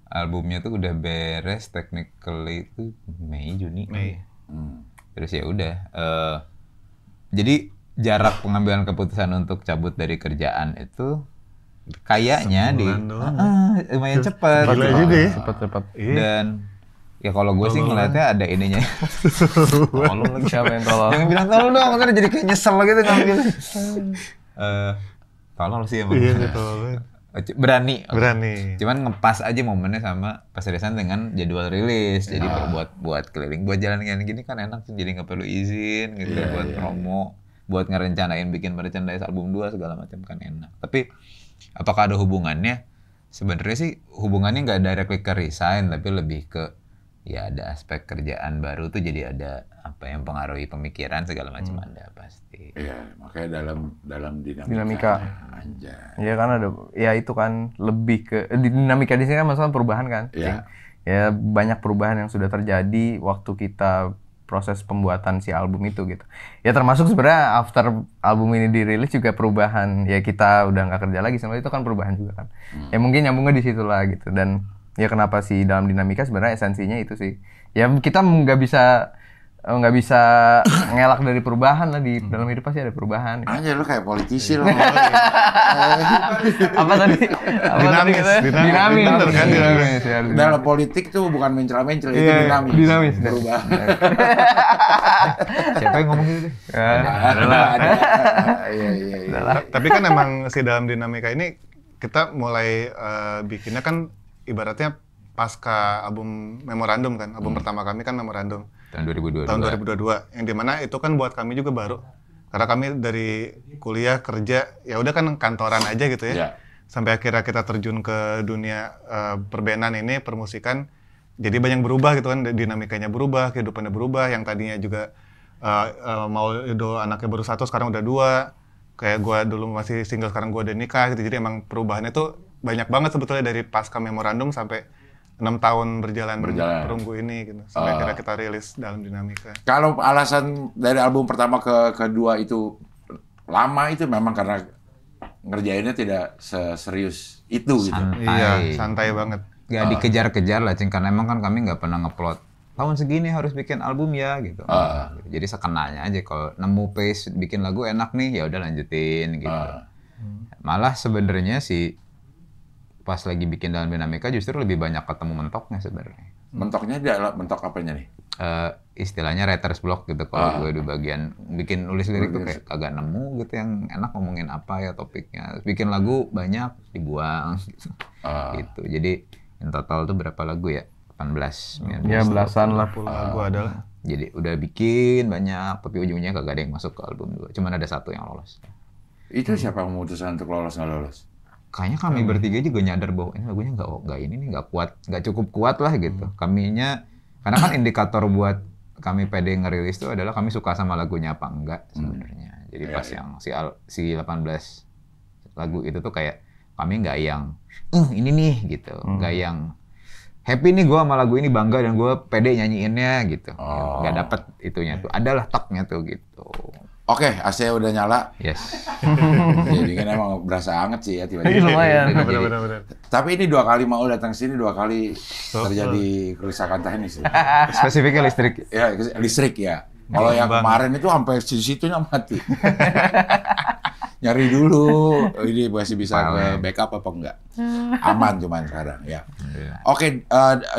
[SPEAKER 6] albumnya tuh udah beres technically itu Juni. Terus ya udah. Jadi jarak pengambilan keputusan untuk cabut dari kerjaan itu kayaknya lumayan cepat.
[SPEAKER 7] Gila juga ya.
[SPEAKER 4] Cepat.
[SPEAKER 6] Dan ya kalau gue sih ngeliatnya ada ininya. Tolong lagi.
[SPEAKER 4] Siapa yang tolong?
[SPEAKER 6] Jangan bilang tolong dong, ntar jadi kayak nyesel gitu ngambil. Tolong sih emang. Berani. Cuman ngepas aja momennya sama pas rilisan dengan jadwal rilis. Jadi buat keliling, buat jalan gini kan enak sih. Jadi nggak perlu izin gitu buat promo, buat ngerencanain bikin merchandise album 2 segala macam kan enak. Tapi apakah ada hubungannya? Sebenarnya sih hubungannya nggak directly ke resign, tapi lebih ke ya ada aspek kerjaan baru tuh jadi ada apa yang pengaruhi pemikiran segala macam ada pasti.
[SPEAKER 1] Iya, makanya dalam
[SPEAKER 4] dinamika.
[SPEAKER 1] Anjay.
[SPEAKER 4] Iya kan ada, ya itu kan lebih ke dinamika di sini kan masalah perubahan kan.
[SPEAKER 1] Iya.
[SPEAKER 4] Ya banyak perubahan yang sudah terjadi waktu kita proses pembuatan si album itu gitu. Ya termasuk sebenarnya after album ini dirilis juga perubahan. Ya kita udah nggak kerja lagi sama itu kan perubahan juga kan. Ya mungkin nyambungnya di situ lah gitu. Dan ya kenapa sih dalam dinamika sebenarnya esensinya itu sih. Ya kita nggak bisa ngelak dari perubahan lah, di dalam hidup pasti ada perubahan.
[SPEAKER 1] Anjay lu kayak politisi lo.
[SPEAKER 4] Apa tadi? Dinamis.
[SPEAKER 1] Dalam politik tuh bukan mencela-mencela, itu dinamis. Perubahan.
[SPEAKER 6] Siapa yang ngomong gitu deh?
[SPEAKER 1] Ada. Iya.
[SPEAKER 7] Tapi kan emang si dalam dinamika ini kita mulai bikinnya kan ibaratnya pasca album Memorandum kan. Album pertama kami kan Memorandum.
[SPEAKER 6] Tahun 2022.
[SPEAKER 7] Yang dimana itu kan buat kami juga baru. Karena kami dari kuliah kerja ya udah kan kantoran aja gitu ya.
[SPEAKER 1] Iya.
[SPEAKER 7] Sampai akhirnya kita terjun ke dunia perbenan ini, permusikan. Jadi banyak berubah gitu kan, dinamikanya berubah, kehidupannya berubah. Yang tadinya juga mau anaknya baru 1, sekarang udah 2. Kayak gue dulu masih single, sekarang gue udah nikah gitu. Jadi emang perubahannya tuh banyak banget sebetulnya dari pasca memorandum sampai 6 tahun berjalan. Perunggu ini gitu. Sampai akhirnya kita rilis dalam dinamika.
[SPEAKER 1] Kalau alasan dari album pertama ke kedua itu lama, itu memang karena ngerjainnya tidak seserius itu gitu.
[SPEAKER 7] Iya, santai banget.
[SPEAKER 6] Gak dikejar-kejar lah, Cing, karena emang kan kami nggak pernah ngeplot tahun segini harus bikin album ya gitu. Jadi sekenanya aja, kalau nemu pace bikin lagu enak nih ya udah lanjutin gitu. Malah sebenarnya sih pas lagi bikin dalam dinamika justru lebih banyak ketemu mentoknya sebenarnya.
[SPEAKER 1] Mentoknya dia mentok apanya nih?
[SPEAKER 6] Istilahnya writer's block gitu, kalau gue di bagian bikin nulis lirik tuh kayak agak nemu gitu yang enak ngomongin apa ya topiknya. Bikin lagu banyak dibuang gitu. Gitu. Jadi in total tuh berapa lagu ya? 18, 19.
[SPEAKER 4] Ya belasan lah.
[SPEAKER 7] Lagu adalah.
[SPEAKER 6] Jadi udah bikin banyak tapi ujungnya kagak ada yang masuk ke album 2. Cuman ada 1 yang lolos.
[SPEAKER 1] Itu siapa yang memutuskan untuk lolos nggak lolos?
[SPEAKER 6] Kayaknya kami bertiga juga nyadar bahwa ini lagunya nggak ini nih nggak kuat, nggak cukup kuat lah gitu. Kaminya karena kan indikator buat kami pede ngerilis itu adalah kami suka sama lagunya apa enggak sebenarnya. Jadi pas yang si 18 lagu itu tuh kayak kami nggak yang ini nih gitu, nggak yang happy nih gue sama lagu ini, bangga dan gue pede nyanyiinnya gitu. Nggak dapet itunya tuh, adalah taknya tuh gitu.
[SPEAKER 1] Oke, AC udah nyala.
[SPEAKER 6] Yes.
[SPEAKER 1] Jadi kan emang berasa anget sih ya tiba-tiba.
[SPEAKER 4] Lumayan.
[SPEAKER 7] Benar.
[SPEAKER 1] Tapi ini 2 kali mau datang sini, 2 kali terjadi kerusakan teknis.
[SPEAKER 6] Spesifiknya listrik.
[SPEAKER 1] Ya, listrik ya. Kalau yang kemarin itu sampai situnya mati. Nyari dulu, ini masih bisa ke backup apa enggak. Aman cuman sekarang ya. Oke,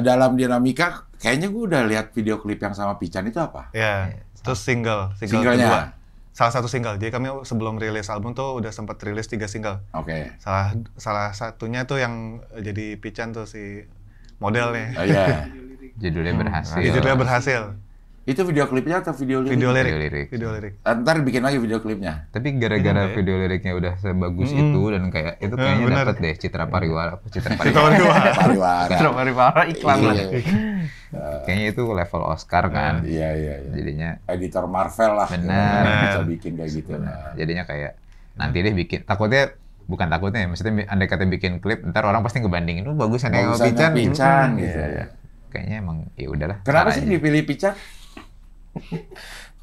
[SPEAKER 1] dalam dinamika, kayaknya gue udah lihat video klip yang sama Pican itu apa?
[SPEAKER 7] Ya, terus singlenya kedua. Salah satu single. Jadi kami sebelum rilis album tuh udah sempat rilis 3 single.
[SPEAKER 1] Oke.
[SPEAKER 7] Salah satunya tuh yang jadi Pican tuh si modelnya.
[SPEAKER 1] Iya.
[SPEAKER 6] Judulnya berhasil.
[SPEAKER 7] Judulnya berhasil.
[SPEAKER 1] Itu video klipnya atau video lirik?
[SPEAKER 7] Video lirik.
[SPEAKER 1] Ntar bikin lagi video klipnya.
[SPEAKER 6] Tapi gara-gara video liriknya udah sebagus itu dan kayak itu kayaknya dapet deh Citra Pariwara.
[SPEAKER 4] Pariwara iklan lah.
[SPEAKER 6] Kayaknya itu level Oscar kan.
[SPEAKER 1] Iya.
[SPEAKER 6] Jadinya
[SPEAKER 1] Editor Marvel lah.
[SPEAKER 6] Benar.
[SPEAKER 1] Bisa bikin kayak gitu.
[SPEAKER 6] Jadinya kayak nanti deh bikin. Bukan takutnya ya, maksudnya andai kata bikin klip, ntar orang pasti ngebandingin, bagusan yang
[SPEAKER 1] Pican gitu.
[SPEAKER 6] Kayaknya emang ya udahlah.
[SPEAKER 1] Kenapa sih dipilih Pican?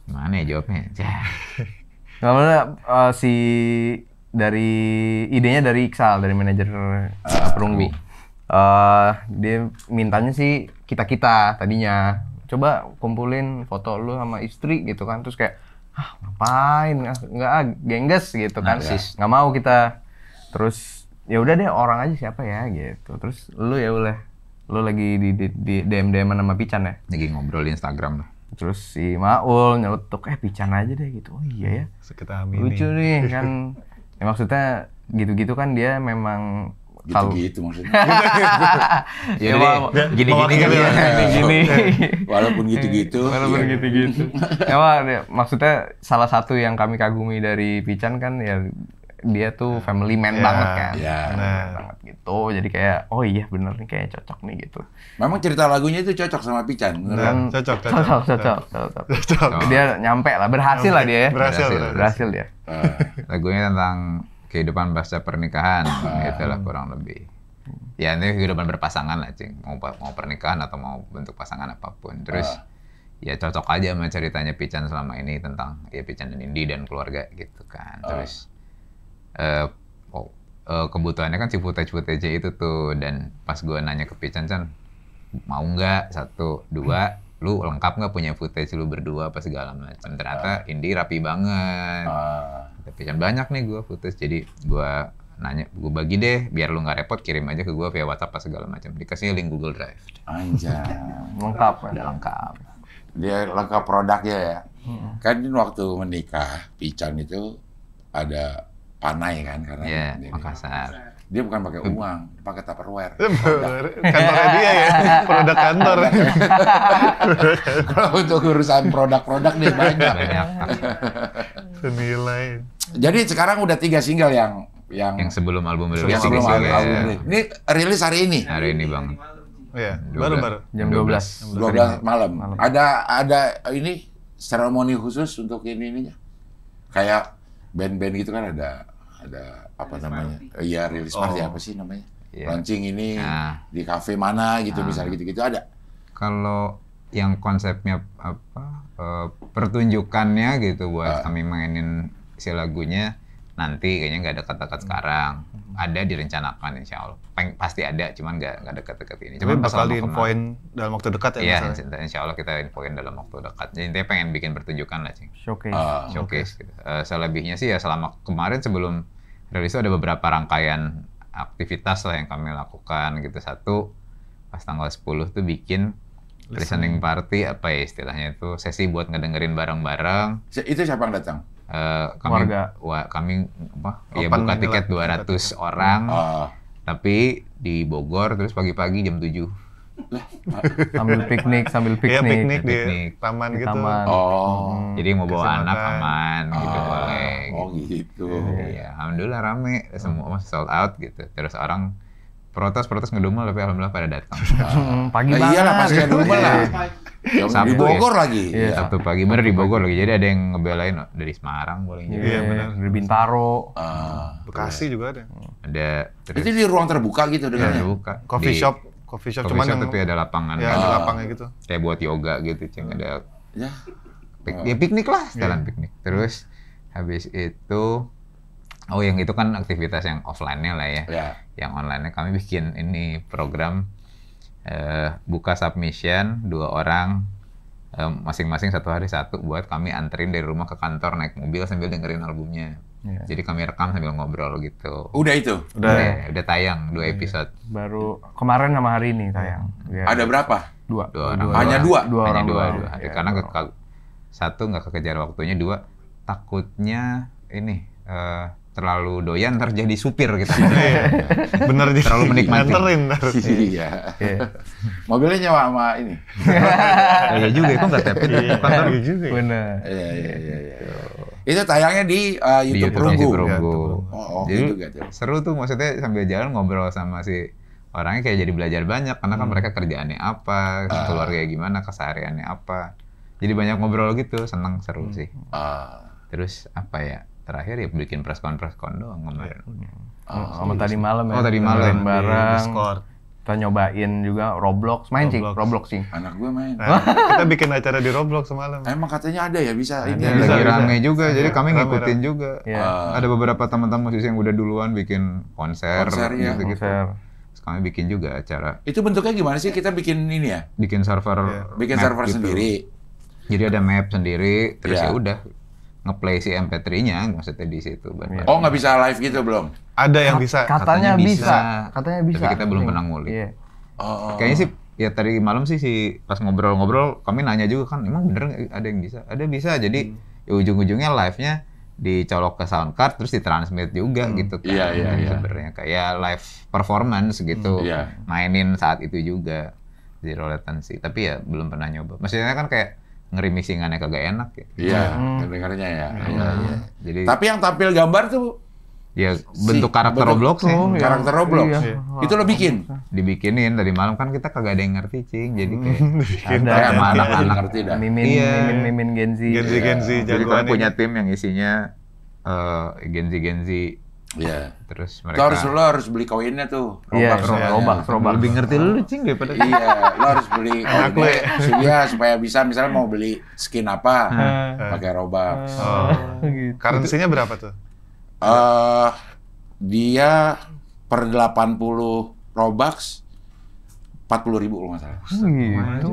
[SPEAKER 6] Mana ya jawabnya?
[SPEAKER 4] Karena dari idenya dari Iksal, dari manajer Perunggu. Dia mintanya sih kita tadinya coba kumpulin foto lu sama istri gitu kan, terus kayak ngapain nggak gengges gitu kan, nggak mau kita. Terus ya udah deh orang aja siapa ya gitu. Terus lu ya udah lu lagi di DM sama Pican ya,
[SPEAKER 6] lagi ngobrol di Instagram lah.
[SPEAKER 4] Terus si Maul nyelutuk, Pican aja deh gitu. Oh iya ya,
[SPEAKER 7] sekitar amini.
[SPEAKER 4] Lucu nih kan. Ya maksudnya gitu-gitu kan dia memang
[SPEAKER 1] gitu maksudnya.
[SPEAKER 6] Ya gini-gini kan ya.
[SPEAKER 4] Gini.
[SPEAKER 1] Walaupun gitu-gitu.
[SPEAKER 4] Ya maksudnya salah satu yang kami kagumi dari Pican kan ya dia tuh family man banget kan. Banget gitu. Jadi kayak oh iya bener nih kayak cocok nih gitu.
[SPEAKER 1] Memang cerita lagunya itu cocok sama Pican.
[SPEAKER 4] Cocok. Dia nyampe lah, berhasil lah dia ya. Berhasil dia.
[SPEAKER 6] Lagunya tentang kehidupan pasca pernikahan, itulah kurang lebih. Ya ini kehidupan berpasangan lah, Cing. Mau pernikahan atau mau bentuk pasangan apapun. Terus ya cocok aja sama ceritanya Pican selama ini tentang ya Pican dan Indi dan keluarga gitu kan. Terus kebutuhannya kan si footage itu tuh, dan pas gue nanya ke Pican mau nggak 1, 2 lu lengkap nggak punya footage lu berdua apa segala macam. Ternyata Indi rapi banget. Pican banyak nih gue footage, jadi gue nanya, gue bagi deh biar lu nggak repot, kirim aja ke gue via WhatsApp apa segala macam. Dikasih link Google Drive.
[SPEAKER 1] Anjay.
[SPEAKER 4] Lengkap.
[SPEAKER 6] Udah lengkap.
[SPEAKER 1] Dia lengkap produknya ya. Kan waktu menikah Pican itu ada Panai kan karena
[SPEAKER 6] Makassar.
[SPEAKER 1] Dia bukan pakai uang, dia pakai Tupperware.
[SPEAKER 7] Kantornya dia ya, produk kantor.
[SPEAKER 1] Kalau untuk urusan produk-produk dia banyak.
[SPEAKER 7] Senilai.
[SPEAKER 1] Jadi sekarang udah 3 single yang
[SPEAKER 6] Yang sebelum album rilis.
[SPEAKER 1] sebelum album
[SPEAKER 6] ya.
[SPEAKER 1] rilis. Ini rilis hari ini.
[SPEAKER 6] Hari ini Bang.
[SPEAKER 7] Iya, baru-baru.
[SPEAKER 4] Jam 12.
[SPEAKER 1] 12 malam. Ada ini seremoni khusus untuk ininya. Kayak band-band gitu kan ada apa namanya? Iya, rilis party apa sih namanya?
[SPEAKER 6] Iya.
[SPEAKER 1] Launching ini
[SPEAKER 6] Nah.
[SPEAKER 1] di kafe mana gitu misalnya gitu-gitu ada.
[SPEAKER 6] Kalau yang konsepnya pertunjukannya gitu buat kami mainin si lagunya nanti kayaknya nggak ada kata-kata sekarang. Ada direncanakan insya Allah. Pasti ada, cuman nggak dekat-dekat ini.
[SPEAKER 7] Tapi bakal diinfoin dalam waktu dekat ya?
[SPEAKER 6] Iya,
[SPEAKER 7] misalnya?
[SPEAKER 6] insya Allah kita infoin dalam waktu dekat. Jadi intinya pengen bikin pertunjukan lah, Cing.
[SPEAKER 4] Showcase.
[SPEAKER 6] Showcase gitu. Selebihnya sih ya selama kemarin sebelum rilis itu ada beberapa rangkaian aktivitas lah yang kami lakukan gitu. Satu, pas tanggal 10 tuh bikin listening party, apa ya istilahnya itu, sesi buat ngedengerin bareng-bareng.
[SPEAKER 1] Itu siapa yang datang?
[SPEAKER 6] Kami
[SPEAKER 4] Warga.
[SPEAKER 6] kami ya
[SPEAKER 7] Open
[SPEAKER 6] buka
[SPEAKER 7] inilah,
[SPEAKER 6] tiket 200 orang, tapi di Bogor terus pagi-pagi jam 7.
[SPEAKER 4] Sambil piknik.
[SPEAKER 7] Iya, piknik di
[SPEAKER 6] Piknik.
[SPEAKER 7] taman
[SPEAKER 4] Di
[SPEAKER 7] gitu.
[SPEAKER 4] taman.
[SPEAKER 6] Jadi mau bawa
[SPEAKER 7] Kasih
[SPEAKER 6] anak
[SPEAKER 7] makan.
[SPEAKER 6] aman gitu boleh.
[SPEAKER 1] Oh gitu.
[SPEAKER 6] Iya, alhamdulillah rame, semua masih sold out gitu. Terus orang protes ngedumel tapi alhamdulillah pada datang.
[SPEAKER 4] Pagi
[SPEAKER 1] Nah,
[SPEAKER 4] banget.
[SPEAKER 1] iyalah pasti ada rumah lah.
[SPEAKER 6] Sabtu
[SPEAKER 1] Di Bogor lagi.
[SPEAKER 4] Iya.
[SPEAKER 6] Sabtu pagi bener di Bogor lagi. Jadi ada yang ngebelain dari Semarang boleh juga.
[SPEAKER 7] Iya, benar.
[SPEAKER 4] Dari Bintaro.
[SPEAKER 7] Bekasi juga ada.
[SPEAKER 6] Ada terus
[SPEAKER 1] Itu di ruang terbuka gitu
[SPEAKER 6] ada
[SPEAKER 1] dengannya.
[SPEAKER 6] buka.
[SPEAKER 7] Coffee
[SPEAKER 6] Di
[SPEAKER 7] shop cuman yang
[SPEAKER 6] tapi ada lapangan.
[SPEAKER 7] ya ada lapangnya gitu.
[SPEAKER 6] Kayak buat yoga gitu, Cing. Ada
[SPEAKER 1] Ya.
[SPEAKER 6] ya piknik lah, setelan piknik. Terus habis itu yang itu kan aktivitas yang offline-nya lah ya.
[SPEAKER 1] Ya.
[SPEAKER 6] Yang online-nya kami bikin ini program buka submission 2 orang masing-masing 1 hari 1 buat kami anterin dari rumah ke kantor naik mobil sambil dengerin albumnya.
[SPEAKER 4] Iya.
[SPEAKER 6] Jadi kami rekam sambil ngobrol gitu.
[SPEAKER 1] Udah itu.
[SPEAKER 6] Udah tayang 2 episode.
[SPEAKER 4] Baru kemarin sama hari ini tayang. Ya.
[SPEAKER 1] Ada berapa?
[SPEAKER 4] 2.
[SPEAKER 6] 2 orang.
[SPEAKER 1] Hanya 2?
[SPEAKER 4] Dua
[SPEAKER 6] Hanya
[SPEAKER 4] orang
[SPEAKER 6] dua
[SPEAKER 4] doang.
[SPEAKER 6] hari.
[SPEAKER 4] Ya,
[SPEAKER 6] Karena
[SPEAKER 4] dua.
[SPEAKER 6] satu nggak kekejar waktunya, 2 takutnya ini terlalu doyan ntar jadi supir gitu.
[SPEAKER 7] Bener jadi
[SPEAKER 6] Terlalu menikmati.
[SPEAKER 7] nganterin ntar.
[SPEAKER 1] Iya.
[SPEAKER 4] Iya.
[SPEAKER 1] Mobilnya nyewa sama ini.
[SPEAKER 6] Iya juga, kok nggak tapin kantor.
[SPEAKER 7] Iya juga. ya.
[SPEAKER 4] Bener.
[SPEAKER 1] Iya. Itu tayangnya di YouTube Perunggu.
[SPEAKER 6] YouTube Perunggu.
[SPEAKER 1] Oh,
[SPEAKER 6] Jadi
[SPEAKER 1] gitu kan.
[SPEAKER 6] seru tuh, maksudnya sambil jalan ngobrol sama si orangnya kayak jadi belajar banyak karena kan mereka kerjaannya apa, keluarganya gimana, kesehariannya apa. Jadi banyak ngobrol gitu, seneng, seru sih. Terus apa ya? Terakhir ya bikin press con doang kemarin.
[SPEAKER 4] Sama tadi malam ya.
[SPEAKER 6] Oh, tadi malam.
[SPEAKER 4] Dengerin bareng.
[SPEAKER 7] Discord.
[SPEAKER 4] Kita nyobain juga Roblox. Main Cing, Roblox Cing.
[SPEAKER 1] Anak gue main.
[SPEAKER 7] Nah, kita bikin acara di Roblox semalam.
[SPEAKER 1] Emang katanya ada ya bisa ini.
[SPEAKER 6] Ya,
[SPEAKER 7] Bisa,
[SPEAKER 6] lagi
[SPEAKER 7] bisa.
[SPEAKER 6] rame juga, jadi kami
[SPEAKER 7] Rame,
[SPEAKER 6] ngikutin
[SPEAKER 7] rame.
[SPEAKER 6] juga.
[SPEAKER 4] Iya.
[SPEAKER 6] Ada beberapa teman-teman musisi yang udah duluan bikin konser,
[SPEAKER 1] Konser, ya.
[SPEAKER 6] gitu-gitu.
[SPEAKER 4] Konser.
[SPEAKER 6] Terus kami bikin juga acara,
[SPEAKER 1] Itu bentuknya gimana sih? Kita bikin ini ya?
[SPEAKER 6] bikin server,
[SPEAKER 1] Bikin
[SPEAKER 6] map
[SPEAKER 1] server
[SPEAKER 6] gitu.
[SPEAKER 1] sendiri.
[SPEAKER 6] Jadi ada map sendiri, terus
[SPEAKER 1] Iya.
[SPEAKER 6] ya udah ngeplay si MP3-nya, maksudnya di situ.
[SPEAKER 1] Oh, nggak bisa live gitu belum?
[SPEAKER 7] Ada yang bisa.
[SPEAKER 4] Katanya bisa. Katanya bisa.
[SPEAKER 6] Tapi kita belum
[SPEAKER 4] Cing.
[SPEAKER 6] pernah ngulik.
[SPEAKER 4] Iya.
[SPEAKER 1] Oh.
[SPEAKER 6] Kayaknya sih ya tadi malam sih pas ngobrol-ngobrol kami nanya juga kan, emang bener nggak ada yang bisa? Ada bisa. Jadi ya ujung-ujungnya live-nya dicolok ke soundcard terus ditransmit juga gitu kan.
[SPEAKER 1] Iya.
[SPEAKER 6] Sebenarnya kayak live performance gitu.
[SPEAKER 1] Iya.
[SPEAKER 6] Mainin saat itu juga zero latency. Tapi ya belum pernah nyoba. Maksudnya kan kayak ngeremixingannya kagak enak ya.
[SPEAKER 1] Iya, dengarnya ya. Iya.
[SPEAKER 6] Jadi
[SPEAKER 1] Tapi yang tampil gambar tuh
[SPEAKER 6] ya bentuk karakter
[SPEAKER 1] bentuk-
[SPEAKER 6] Roblox ya.
[SPEAKER 1] karakter Roblox.
[SPEAKER 4] Iya.
[SPEAKER 1] Itu lo bikin.
[SPEAKER 6] Dibikinin tadi malam kan kita kagak ada yang ngerti, Cing. Jadi kayak
[SPEAKER 4] Ada
[SPEAKER 1] Kayak sama
[SPEAKER 6] Iya.
[SPEAKER 1] anak-anak ngerti dah.
[SPEAKER 4] mimin Gen Z.
[SPEAKER 7] Gen Z
[SPEAKER 6] jadi
[SPEAKER 7] jagoan
[SPEAKER 6] kami punya
[SPEAKER 7] ini.
[SPEAKER 6] tim yang isinya Gen Z
[SPEAKER 1] Iya.
[SPEAKER 6] terus
[SPEAKER 1] Lo
[SPEAKER 6] mereka
[SPEAKER 1] harus beli koinnya tuh.
[SPEAKER 4] Iya,
[SPEAKER 1] Robux.
[SPEAKER 4] Robux.
[SPEAKER 6] lebih ngerti lu, Cing, daripada
[SPEAKER 1] Iya, lo harus beli
[SPEAKER 7] Enak lu
[SPEAKER 1] koinnya. Iya, supaya bisa misalnya mau beli skin apa, pakai Robux.
[SPEAKER 4] Gitu.
[SPEAKER 7] Currency-nya berapa tuh?
[SPEAKER 1] Dia per 80 Robux 40.000 kalau nggak salah.
[SPEAKER 4] Gitu.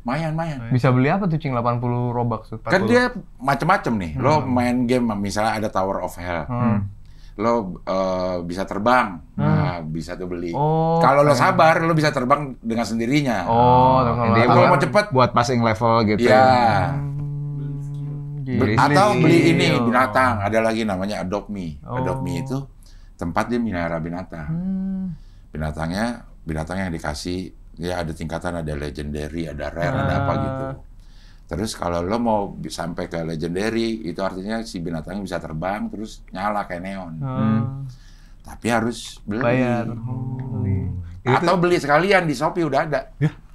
[SPEAKER 1] Mayan.
[SPEAKER 4] Bisa beli apa tuh Cing 80 Robux tuh?
[SPEAKER 1] Kan dia macem-macem nih. Lo main game misalnya ada Tower of Hell. Lo bisa terbang. Nah, bisa tuh beli.
[SPEAKER 4] Oh,
[SPEAKER 1] Kalau lo sabar, lo bisa terbang dengan sendirinya.
[SPEAKER 4] Oh,
[SPEAKER 6] Jadi
[SPEAKER 1] Kalau
[SPEAKER 6] buat,
[SPEAKER 1] mau cepet,
[SPEAKER 6] buat passing level gitu.
[SPEAKER 1] ya.
[SPEAKER 4] Gitu.
[SPEAKER 1] Atau beli ini
[SPEAKER 4] Oh.
[SPEAKER 1] binatang. Ada lagi namanya Adopt Me.
[SPEAKER 4] Oh.
[SPEAKER 1] Adopt Me itu tempat dia melihara binatang. Binatang yang dikasih, ya ada tingkatan, ada legendary, ada rare, ada apa gitu. Terus kalau lo mau sampai ke legendary, itu artinya si binatangnya bisa terbang, terus nyala kayak neon. Tapi harus beli.
[SPEAKER 4] Bayar.
[SPEAKER 1] Atau beli sekalian di Shopee udah ada.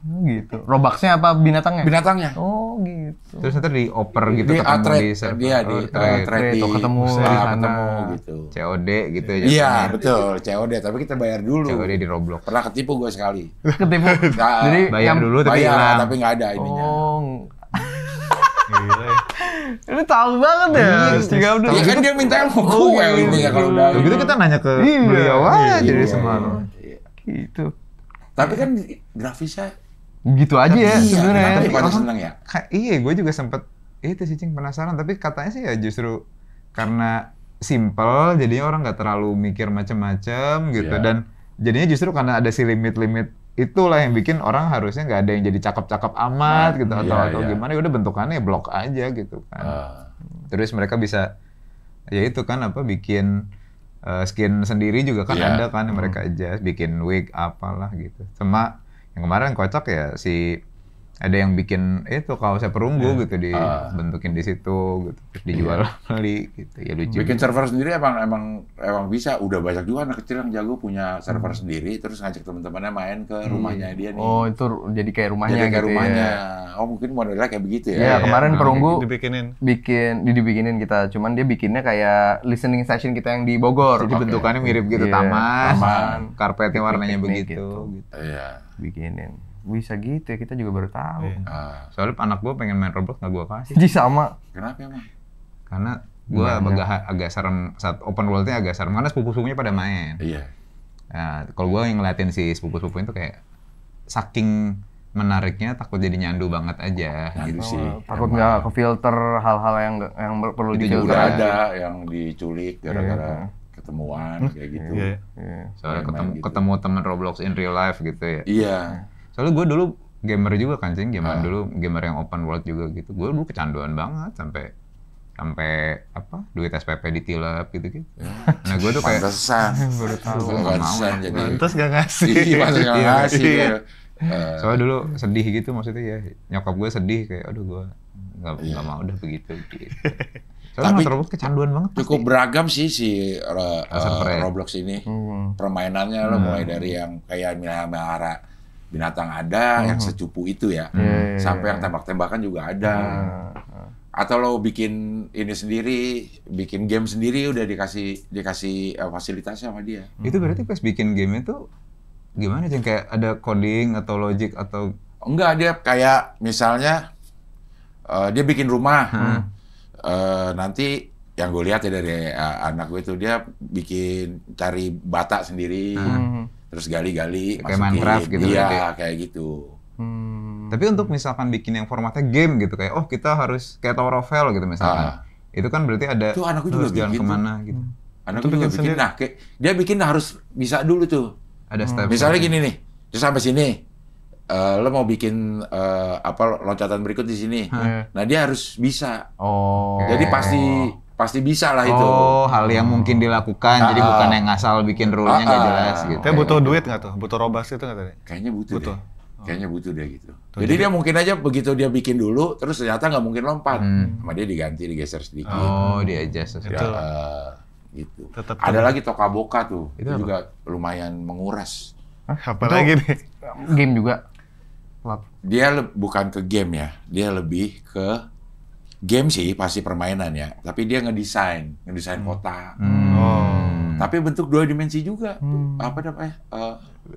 [SPEAKER 4] Gitu. Robux-nya apa binatangnya?
[SPEAKER 1] Binatangnya.
[SPEAKER 4] Oh gitu.
[SPEAKER 6] Terus nanti dioper gitu
[SPEAKER 1] Di
[SPEAKER 6] ketemu
[SPEAKER 1] trade,
[SPEAKER 6] di server.
[SPEAKER 1] dia di
[SPEAKER 6] trade.
[SPEAKER 1] trade di
[SPEAKER 4] ketemu di
[SPEAKER 1] nah,
[SPEAKER 4] sana.
[SPEAKER 1] ketemu gitu.
[SPEAKER 6] COD gitu ya.
[SPEAKER 1] Iya betul, COD. Tapi kita bayar dulu.
[SPEAKER 6] COD di Roblox.
[SPEAKER 1] Pernah ketipu gue sekali.
[SPEAKER 4] Ketipu.
[SPEAKER 1] Nah,
[SPEAKER 4] Jadi
[SPEAKER 6] Bayar
[SPEAKER 4] yang-
[SPEAKER 6] dulu tapi
[SPEAKER 1] bayar,
[SPEAKER 6] hilang.
[SPEAKER 1] tapi nggak ada ininya.
[SPEAKER 4] Oh.
[SPEAKER 7] Gila ya.
[SPEAKER 4] Lu tahu banget ya. Tiga udah.
[SPEAKER 1] Ya kan dia minta yang mau gue intinya kalau udah.
[SPEAKER 6] Begitu kita nanya ke
[SPEAKER 4] Iya.
[SPEAKER 6] beliau aja jadi
[SPEAKER 1] Iya,
[SPEAKER 6] semalam.
[SPEAKER 1] iya.
[SPEAKER 4] Gitu.
[SPEAKER 1] Tapi kan grafisnya
[SPEAKER 4] Gitu aja ya
[SPEAKER 1] iya,
[SPEAKER 4] sebenarnya.
[SPEAKER 1] kenapa dia pada seneng ya?
[SPEAKER 6] Iya, gue juga sempet itu sih Cing penasaran. Tapi katanya sih ya justru karena simple, jadinya orang nggak terlalu mikir macem-macem gitu.
[SPEAKER 1] Iya.
[SPEAKER 6] Dan jadinya justru karena ada si limit-limit itulah yang bikin orang harusnya nggak ada yang jadi cakep-cakep amat gitu atau
[SPEAKER 1] iya.
[SPEAKER 6] gimana. Ya udah bentukannya blok aja gitu kan. Terus mereka bisa ya itu kan apa bikin skin sendiri juga kan
[SPEAKER 1] Iya.
[SPEAKER 6] ada kan yang mereka adjust, bikin wig apalah gitu. Sama yang kemarin kocak ya si ada yang bikin itu kaosnya perunggu gitu dibentukin di situ gitu terus dijual beli gitu ya lucu.
[SPEAKER 1] Bikin server sendiri emang bisa. Udah banyak juga anak kecil yang jago punya server sendiri, terus ngajak teman-temannya main ke rumahnya dia nih.
[SPEAKER 4] Oh itu jadi kayak rumahnya
[SPEAKER 1] Jadi kayak
[SPEAKER 4] gitu
[SPEAKER 1] rumahnya.
[SPEAKER 4] ya.
[SPEAKER 1] Oh mungkin modelnya kayak begitu ya.
[SPEAKER 4] Ya kemarin perunggu
[SPEAKER 7] Dibikinin.
[SPEAKER 4] dibikinin kita, cuman dia bikinnya kayak listening session kita yang di Bogor.
[SPEAKER 6] Jadi bentukannya mirip gitu,
[SPEAKER 4] Iya,
[SPEAKER 6] taman, karpetnya warnanya
[SPEAKER 4] Piknik
[SPEAKER 6] begitu.
[SPEAKER 4] gitu.
[SPEAKER 6] Gitu.
[SPEAKER 1] Iya.
[SPEAKER 4] Bikinin. Bisa gitu ya, kita juga baru tahu.
[SPEAKER 6] Soalnya anak gue pengen main Roblox nggak gue kasih.
[SPEAKER 4] Jadi sama.
[SPEAKER 1] Kenapa emang?
[SPEAKER 6] Karena gue agak serem saat open world-nya agak serem karena sepupu-sepupunya pada main.
[SPEAKER 1] Iya.
[SPEAKER 6] Nah, kalau gue yang ngeliatin si sepupu-sepupu itu kayak saking menariknya takut jadi nyandu banget aja
[SPEAKER 1] Nyandu
[SPEAKER 6] gitu.
[SPEAKER 1] sih.
[SPEAKER 4] Takut nggak ke filter hal-hal yang perlu
[SPEAKER 6] Itu
[SPEAKER 4] di
[SPEAKER 1] Juga
[SPEAKER 4] filter.
[SPEAKER 1] ada yang diculik gara-gara ketemuan kayak gitu.
[SPEAKER 7] Iya.
[SPEAKER 6] Soalnya
[SPEAKER 1] Main-main gitu.
[SPEAKER 6] ketemu teman Roblox in real life gitu ya.
[SPEAKER 1] Iya.
[SPEAKER 6] Soalnya gue dulu gamer juga kan Cing, dulu gamer yang open world juga gitu. Gue dulu kecanduan banget sampai apa duit SPP ditilep gitu. Nah gue tuh kayak
[SPEAKER 1] Pantesan.
[SPEAKER 4] Baru tahu.
[SPEAKER 1] Pantesan jadi.
[SPEAKER 7] Terus gak ngasih.
[SPEAKER 1] Iya, pantesan nggak
[SPEAKER 7] Iya.
[SPEAKER 1] ngasih.
[SPEAKER 7] Iya.
[SPEAKER 6] soalnya dulu sedih gitu maksudnya ya. Nyokap gue sedih kayak aduh gue nggak mau udah begitu gitu. Soalnya
[SPEAKER 1] Tapi
[SPEAKER 6] Mas Roblox kecanduan banget.
[SPEAKER 1] Cukup beragam sih si
[SPEAKER 6] Servernya.
[SPEAKER 1] Roblox ini. Permainannya lo mulai dari yang kayak melihara binatang ada, yang secupu itu ya. Sampai yang tembak-tembakan juga ada. Atau lo bikin ini sendiri, bikin game sendiri udah dikasih fasilitasnya sama dia.
[SPEAKER 6] Itu berarti pas bikin game itu gimana Cing? Kayak ada coding atau logic atau
[SPEAKER 1] Enggak, dia kayak misalnya dia bikin rumah. Nanti yang gue lihat ya dari anak gue itu dia bikin cari bata sendiri, terus gali-gali,
[SPEAKER 6] Kayak
[SPEAKER 1] masukin.
[SPEAKER 6] Minecraft gitu
[SPEAKER 1] Iya,
[SPEAKER 6] berarti.
[SPEAKER 1] kayak gitu.
[SPEAKER 6] tapi untuk misalkan bikin yang formatnya game gitu kayak oh kita harus kayak Tower of Hell gitu misalkan. Itu kan berarti ada
[SPEAKER 1] Itu anakku juga
[SPEAKER 6] harus jalan
[SPEAKER 1] bikin
[SPEAKER 6] kemana gitu.
[SPEAKER 1] Anak gue juga bikin, nah kayak, dia bikin harus bisa dulu tuh.
[SPEAKER 6] Ada step.
[SPEAKER 1] Misalnya gini nih, terus sampai sini, lo mau bikin loncatan berikut di sini. Nah dia harus bisa.
[SPEAKER 4] Oh.
[SPEAKER 1] Jadi pasti bisa lah itu.
[SPEAKER 6] Oh, hal yang mungkin dilakukan, jadi bukan yang ngasal bikin rule-nya nggak jelas gitu.
[SPEAKER 7] Kayak butuh duit nggak tuh? Butuh robas itu nggak tadi?
[SPEAKER 1] Kayaknya butuh.
[SPEAKER 7] Butuh.
[SPEAKER 1] Deh. Kayaknya butuh deh gitu. Jadi dia mungkin aja begitu dia bikin dulu, terus ternyata nggak mungkin lompat. Sama dia diganti, digeser sedikit.
[SPEAKER 6] Oh, di adjust.
[SPEAKER 1] Ya, gitu.
[SPEAKER 7] Tetap
[SPEAKER 1] Ada lagi Tokaboka tuh,
[SPEAKER 6] Itu
[SPEAKER 1] itu juga lumayan menguras.
[SPEAKER 7] Apalagi nih?
[SPEAKER 4] Game juga.
[SPEAKER 1] Dia bukan ke game ya, dia lebih ke game sih pasti permainan ya. Tapi dia ngedesain kota. Tapi bentuk 2 dimensi juga. Apa namanya?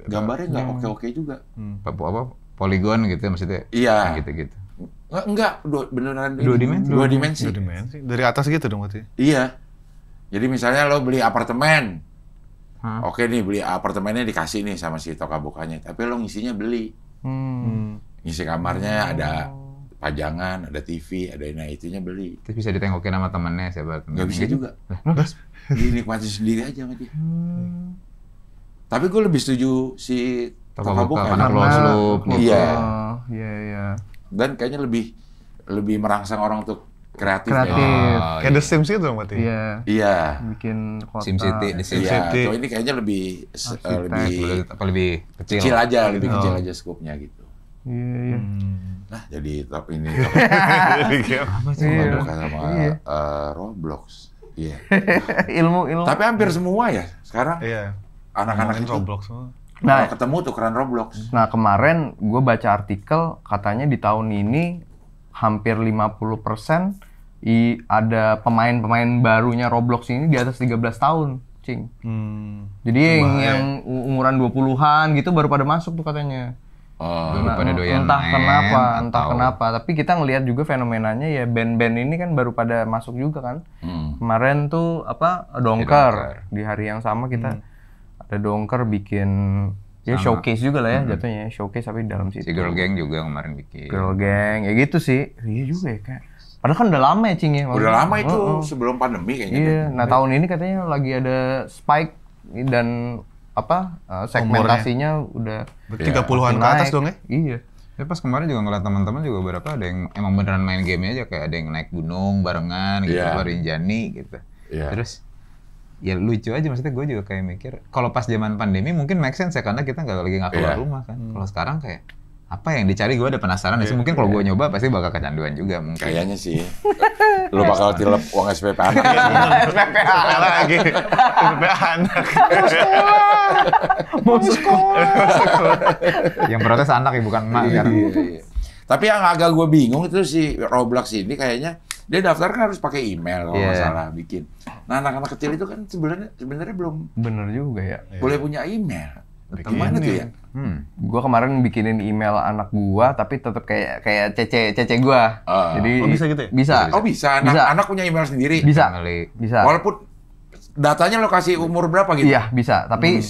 [SPEAKER 1] Gambarnya nggak oke-oke juga.
[SPEAKER 6] Apa poligon gitu maksudnya?
[SPEAKER 1] Iya.
[SPEAKER 6] Gitu-gitu.
[SPEAKER 1] Enggak, beneran
[SPEAKER 6] 2 dimensi?
[SPEAKER 1] 2 dimensi.
[SPEAKER 7] 2 dimensi. Dari atas gitu dong berarti?
[SPEAKER 1] Iya. Jadi misalnya lo beli apartemen.
[SPEAKER 6] Hah?
[SPEAKER 1] Oke nih beli apartemennya dikasih nih sama si Tokabokanya. Tapi lo ngisinya beli. Ngisi kamarnya ada pajangan, ada TV, ada ini itunya beli.
[SPEAKER 6] Terus bisa ditengokin sama temennya siapa?
[SPEAKER 1] Nggak bisa juga. Dinikmati sendiri aja sama dia. Tapi gue lebih setuju si
[SPEAKER 6] Tokaboka
[SPEAKER 1] Tokaboka.
[SPEAKER 6] karena close loop gitu.
[SPEAKER 1] Iya.
[SPEAKER 4] Iya.
[SPEAKER 1] Dan kayaknya lebih merangsang orang untuk kreatif.
[SPEAKER 7] Kayak The Sims gitu dong berarti.
[SPEAKER 1] Iya.
[SPEAKER 4] Bikin kota.
[SPEAKER 6] SimCity, The Sims.
[SPEAKER 1] Iya, tuh ini kayaknya lebih
[SPEAKER 6] lebih
[SPEAKER 1] kecil aja, lebih kecil aja skopnya gitu.
[SPEAKER 4] Iya.
[SPEAKER 1] Nah, jadi top ini
[SPEAKER 6] Apa sih?
[SPEAKER 1] sama Roblox. Iya.
[SPEAKER 4] ilmu.
[SPEAKER 1] Tapi hampir semua ya sekarang
[SPEAKER 7] Iya.
[SPEAKER 1] anak-anak itu
[SPEAKER 7] Roblox semua.
[SPEAKER 1] kalau ketemu tukeran Roblox.
[SPEAKER 4] Nah kemarin gue baca artikel katanya di tahun ini hampir 50% ada pemain-pemain barunya Roblox ini di atas 13 tahun, Cing. Jadi yang umuran 20-an gitu baru pada masuk tuh katanya.
[SPEAKER 6] Pada doyan
[SPEAKER 4] entah
[SPEAKER 6] main,
[SPEAKER 4] kenapa. Tapi kita ngelihat juga fenomenanya ya band-band ini kan baru pada masuk juga kan. Kemarin tuh Dongker di hari yang sama kita ada Dongker bikin ya showcase juga lah ya jatuhnya, showcase tapi dalam situ.
[SPEAKER 6] Si Girl Gang juga kemarin bikin.
[SPEAKER 4] Girl Gang ya gitu sih. Iya juga ya kayak. Padahal kan udah lama ya Cing ya.
[SPEAKER 1] Udah lama itu sebelum pandemi kayaknya.
[SPEAKER 4] Iya. Nah tahun ini katanya lagi ada spike dan segmentasinya udah
[SPEAKER 7] 30-an ke atas dong ya?
[SPEAKER 4] Iya.
[SPEAKER 6] Ya pas kemarin juga ngeliat teman-teman juga beberapa ada yang emang beneran main game aja, kayak ada yang naik gunung barengan gitu, Rinjani gitu. Terus ya lucu aja, maksudnya gue juga kayak mikir kalau pas zaman pandemi mungkin make sense ya karena kita nggak keluar rumah kan. Kalau sekarang kayak apa yang dicari, gue ada penasaran sih. Mungkin kalau gue nyoba pasti bakal kecanduan juga mungkin.
[SPEAKER 1] Kayaknya sih. Lu bakal tilep uang SPP anak.
[SPEAKER 7] SPP anak lagi. SPP anak.
[SPEAKER 4] Mau sekolah.
[SPEAKER 6] Yang protes anak ya bukan emak kan.
[SPEAKER 1] Iya. Tapi yang agak gue bingung itu si Roblox ini kayaknya dia daftar kan harus pakai email kalau nggak salah bikin. Nah anak-anak kecil itu kan sebenarnya belum
[SPEAKER 4] bener juga ya.
[SPEAKER 1] Boleh punya email. Gimana tuh ya?
[SPEAKER 4] Gua kemarin bikinin email anak gua tapi tetap kayak cece gua. Jadi
[SPEAKER 7] bisa gitu ya?
[SPEAKER 4] Bisa.
[SPEAKER 1] Oh bisa. Anak punya email sendiri.
[SPEAKER 4] Bisa.
[SPEAKER 1] Walaupun datanya lokasi umur berapa gitu?
[SPEAKER 4] Iya bisa. Tapi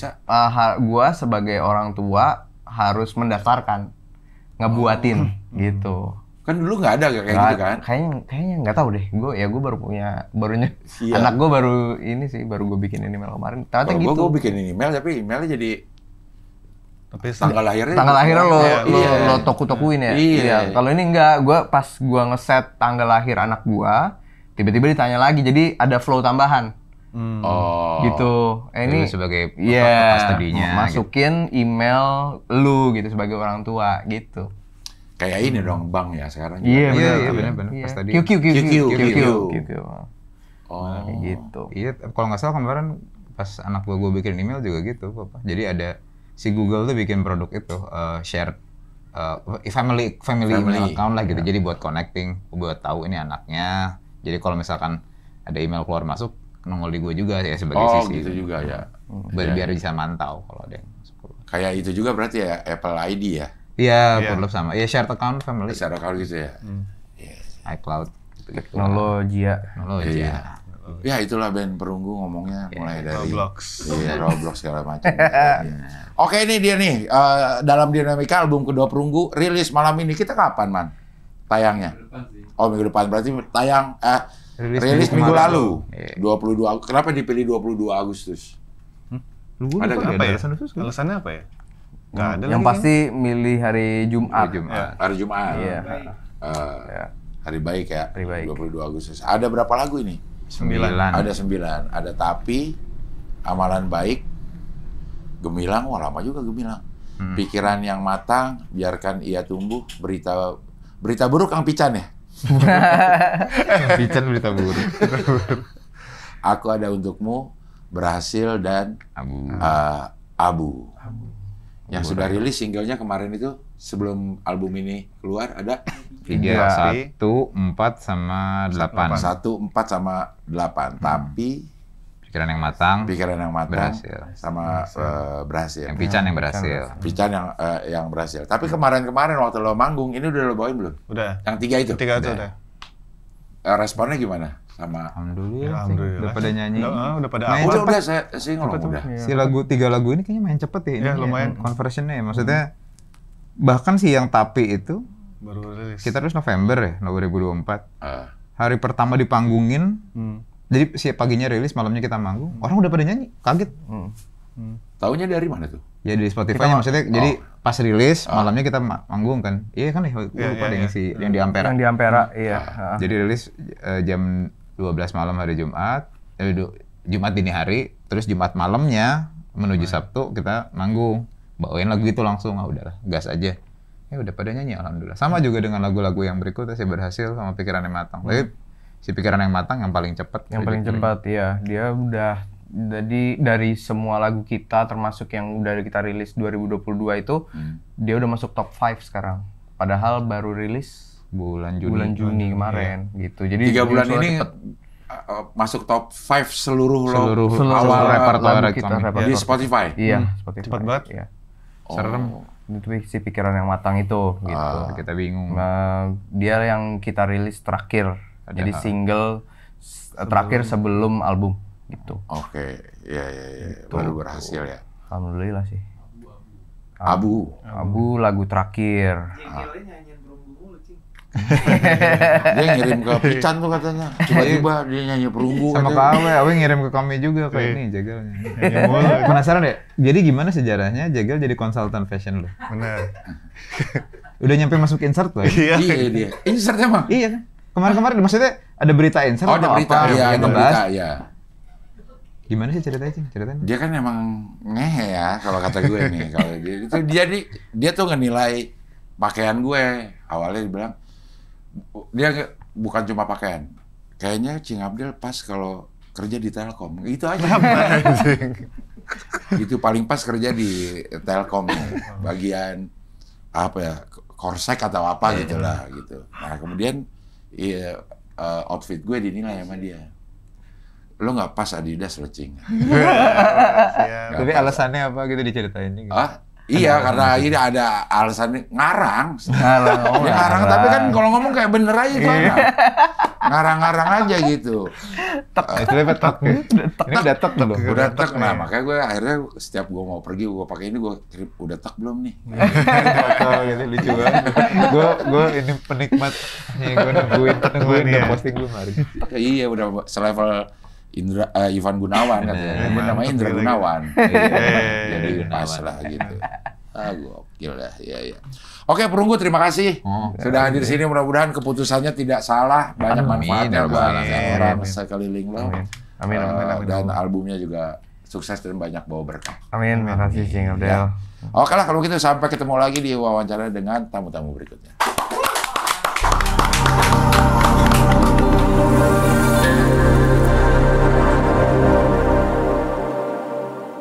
[SPEAKER 4] gua sebagai orang tua harus mendaftarkan, ngebuatin gitu.
[SPEAKER 1] Kan dulu nggak ada kayak gitu kan?
[SPEAKER 4] Kayaknya nggak tahu deh. Gua barunya anak gua baru ini sih, baru gua bikinin email kemarin. Ternyata gitu.
[SPEAKER 1] Gua bikinin email tapi emailnya jadi tanggal lahirnya
[SPEAKER 4] lo toku-tokuin ya. Iya. Kalau ini enggak, pas gua ngeset tanggal lahir anak gua, tiba-tiba ditanya lagi. Jadi ada flow tambahan. Gitu. Ini
[SPEAKER 6] sebagai custody-nya
[SPEAKER 4] masukin email lu gitu sebagai orang tua gitu.
[SPEAKER 1] Kayak ini dong bank ya sekarang.
[SPEAKER 6] Iya benar. Custody.
[SPEAKER 4] QQ.
[SPEAKER 1] Kayak
[SPEAKER 4] gitu.
[SPEAKER 6] Iya, kalau nggak salah kemarin pas anak gua bikin email juga gitu, Papa. Jadi ada si Google tuh bikin produk itu shared family email account lah gitu. Jadi buat connecting, buat tahu ini anaknya. Jadi kalau misalkan ada email keluar masuk, nongol di gue juga ya sebagai sisi.
[SPEAKER 1] Gitu juga ya.
[SPEAKER 6] Biar bisa mantau kalau ada yang masuk.
[SPEAKER 1] Kayak itu juga berarti ya Apple ID ya.
[SPEAKER 6] Iya, perlu sama. Iya, shared account family.
[SPEAKER 1] Shared account gitu ya.
[SPEAKER 6] iCloud.
[SPEAKER 4] Teknologi.
[SPEAKER 1] Ya itulah band perunggu ngomongnya mulai dari
[SPEAKER 7] Roblox.
[SPEAKER 1] Iya, Roblox segala macam. Oke, ini dia nih dalam dinamika album kedua perunggu rilis malam ini. Kita kapan, Man? Tayangnya? Minggu depan. Berarti tayang rilis minggu lalu. 22 Agustus. Kenapa dipilih 22 Agustus?
[SPEAKER 7] Ada apa ya? Alasannya apa ya? Nggak ada
[SPEAKER 4] yang
[SPEAKER 7] lagi
[SPEAKER 4] pasti milih hari Jumat.
[SPEAKER 1] Hari Jumat.
[SPEAKER 4] Iya.
[SPEAKER 1] Hari baik ya.
[SPEAKER 4] Hari baik.
[SPEAKER 1] 22 Agustus. Ada berapa lagu ini?
[SPEAKER 6] 9.
[SPEAKER 1] Ada 9. Ada Tapi, Amalan Baik, Gemilang, lama juga Gemilang. Pikiran yang Matang, Biarkan Ia Tumbuh, Berita Buruk Kang Pican ya?
[SPEAKER 6] Pican berita buruk.
[SPEAKER 1] Aku Ada Untukmu, Berhasil, dan Abu. Yang sudah rilis singlenya kemarin itu sebelum album ini keluar ada
[SPEAKER 6] 3, 1, 4 sama 8.
[SPEAKER 1] 1, 4 sama 8. Tapi
[SPEAKER 6] Pikiran yang Matang
[SPEAKER 1] berhasil. Sama berhasil.
[SPEAKER 6] Yang Pican yang berhasil.
[SPEAKER 1] Pican yang berhasil. Tapi kemarin waktu lo manggung ini udah lo bawain belum?
[SPEAKER 7] Udah.
[SPEAKER 1] Yang 3 itu?
[SPEAKER 7] 3 itu udah.
[SPEAKER 1] Responnya gimana? Sama
[SPEAKER 6] Alhamdulillah. Udah pada nyanyi.
[SPEAKER 7] Udah pada
[SPEAKER 6] main
[SPEAKER 7] apa?
[SPEAKER 1] Udah saya ngomong udah.
[SPEAKER 6] Si 3 lagu ini kayaknya main cepet ya.
[SPEAKER 7] Iya, lumayan.
[SPEAKER 6] Conversionnya ya. Maksudnya bahkan sih yang Tapi itu
[SPEAKER 7] baru rilis.
[SPEAKER 6] kita terus November ya 2024. Hari pertama dipanggungin. Jadi si paginya rilis, malamnya kita manggung. Orang udah pada nyanyi, kaget.
[SPEAKER 1] Taunya dari mana tuh?
[SPEAKER 6] Ya di Spotify maksudnya. Jadi pas rilis malamnya kita manggung kan. Iya kan ya, gue lupa deh yang di Ampera.
[SPEAKER 4] Yang di Ampera, iya.
[SPEAKER 6] Jadi rilis jam 12 malam hari Jumat, Jumat dini hari, terus Jumat malamnya menuju Sabtu kita manggung. Bawain lagu itu langsung, udahlah, gas aja. Ya udah pada nyanyi alhamdulillah. Sama juga dengan lagu-lagu yang berikutnya sih berhasil sama Pikiran yang Matang. Tapi si Pikiran yang Matang yang paling cepat.
[SPEAKER 4] Yang paling cepat ya. Dia udah jadi dari semua lagu kita termasuk yang udah kita rilis 2022 itu dia udah masuk top 5 sekarang. Padahal baru rilis
[SPEAKER 6] bulan Juni
[SPEAKER 4] kemarin gitu. Jadi
[SPEAKER 1] 3 bulan ini masuk top 5 seluruh
[SPEAKER 6] awal repertoire kita
[SPEAKER 1] di Spotify.
[SPEAKER 4] Iya, Spotify.
[SPEAKER 7] Cepat banget.
[SPEAKER 4] Iya.
[SPEAKER 6] Serem.
[SPEAKER 4] Itu si Pikiran yang Matang itu gitu.
[SPEAKER 6] Kita bingung.
[SPEAKER 4] Dia yang kita rilis terakhir. Jadi single terakhir sebelum album gitu.
[SPEAKER 1] Oke. Iya. Baru berhasil ya.
[SPEAKER 4] Alhamdulillah sih.
[SPEAKER 1] Abu
[SPEAKER 4] lagu terakhir.
[SPEAKER 1] Dia ngirim ke Pican tuh katanya. Tiba-tiba dia nyanyi perunggu.
[SPEAKER 6] Sama Awe ngirim ke kami juga kayak ini Jagelnya. Penasaran deh. Jadi gimana sejarahnya Jagel jadi konsultan fashion lo?
[SPEAKER 7] Benar.
[SPEAKER 6] Udah nyampe masuk insert loh.
[SPEAKER 1] Iya dia. Insert emang?
[SPEAKER 6] Iya kan? Kemarin maksudnya ada berita insert
[SPEAKER 1] ada berita. Iya, ada berita, iya.
[SPEAKER 6] Gimana sih ceritanya, Cing?
[SPEAKER 1] Dia kan emang ngehe ya kalau kata gue nih. Kalau dia tuh ngenilai pakaian gue. Awalnya dibilang dia bukan cuma pakaian. Kayaknya Cing Abdel pas kalau kerja di Telkom. Itu aja. Itu paling pas kerja di Telkom. Bagian apa ya? Korsek atau apa gitulah gitu. Nah, kemudian outfit gue dinilai sama dia. Lo nggak pas Adidas lo, Cing.
[SPEAKER 6] Tapi alasannya apa gitu diceritain gitu.
[SPEAKER 1] Iya, karena ini ada alasan ngarang. Dia ngarang, tapi kan kalau ngomong kayak bener aja soalnya. Ngarang-ngarang aja gitu.
[SPEAKER 6] Itu tek. Ini udah tek loh.
[SPEAKER 1] Udah tek. Nah, makanya gue akhirnya setiap gue mau pergi, gue pakai ini, gue kirim, udah tek belum nih?
[SPEAKER 6] Gitu lucu banget. Gue ini penikmat. Gue nungguin udah posting belum hari.
[SPEAKER 1] Iya, udah selevel Ivan Gunawan katanya. Dia namanya Indra Gunawan. Jadi pas lah gitu. Gokil dah. Iya. Oke, Perunggu, terima kasih sudah hadir sini. Mudah-mudahan keputusannya tidak salah, banyak manfaatnya buat orang sekeliling lo.
[SPEAKER 4] Amin.
[SPEAKER 1] Dan albumnya juga sukses dan banyak bawa berkah.
[SPEAKER 4] Amin. Makasih Cing Abdel.
[SPEAKER 1] Oke lah, kalau gitu sampai ketemu lagi di wawancara dengan tamu-tamu berikutnya.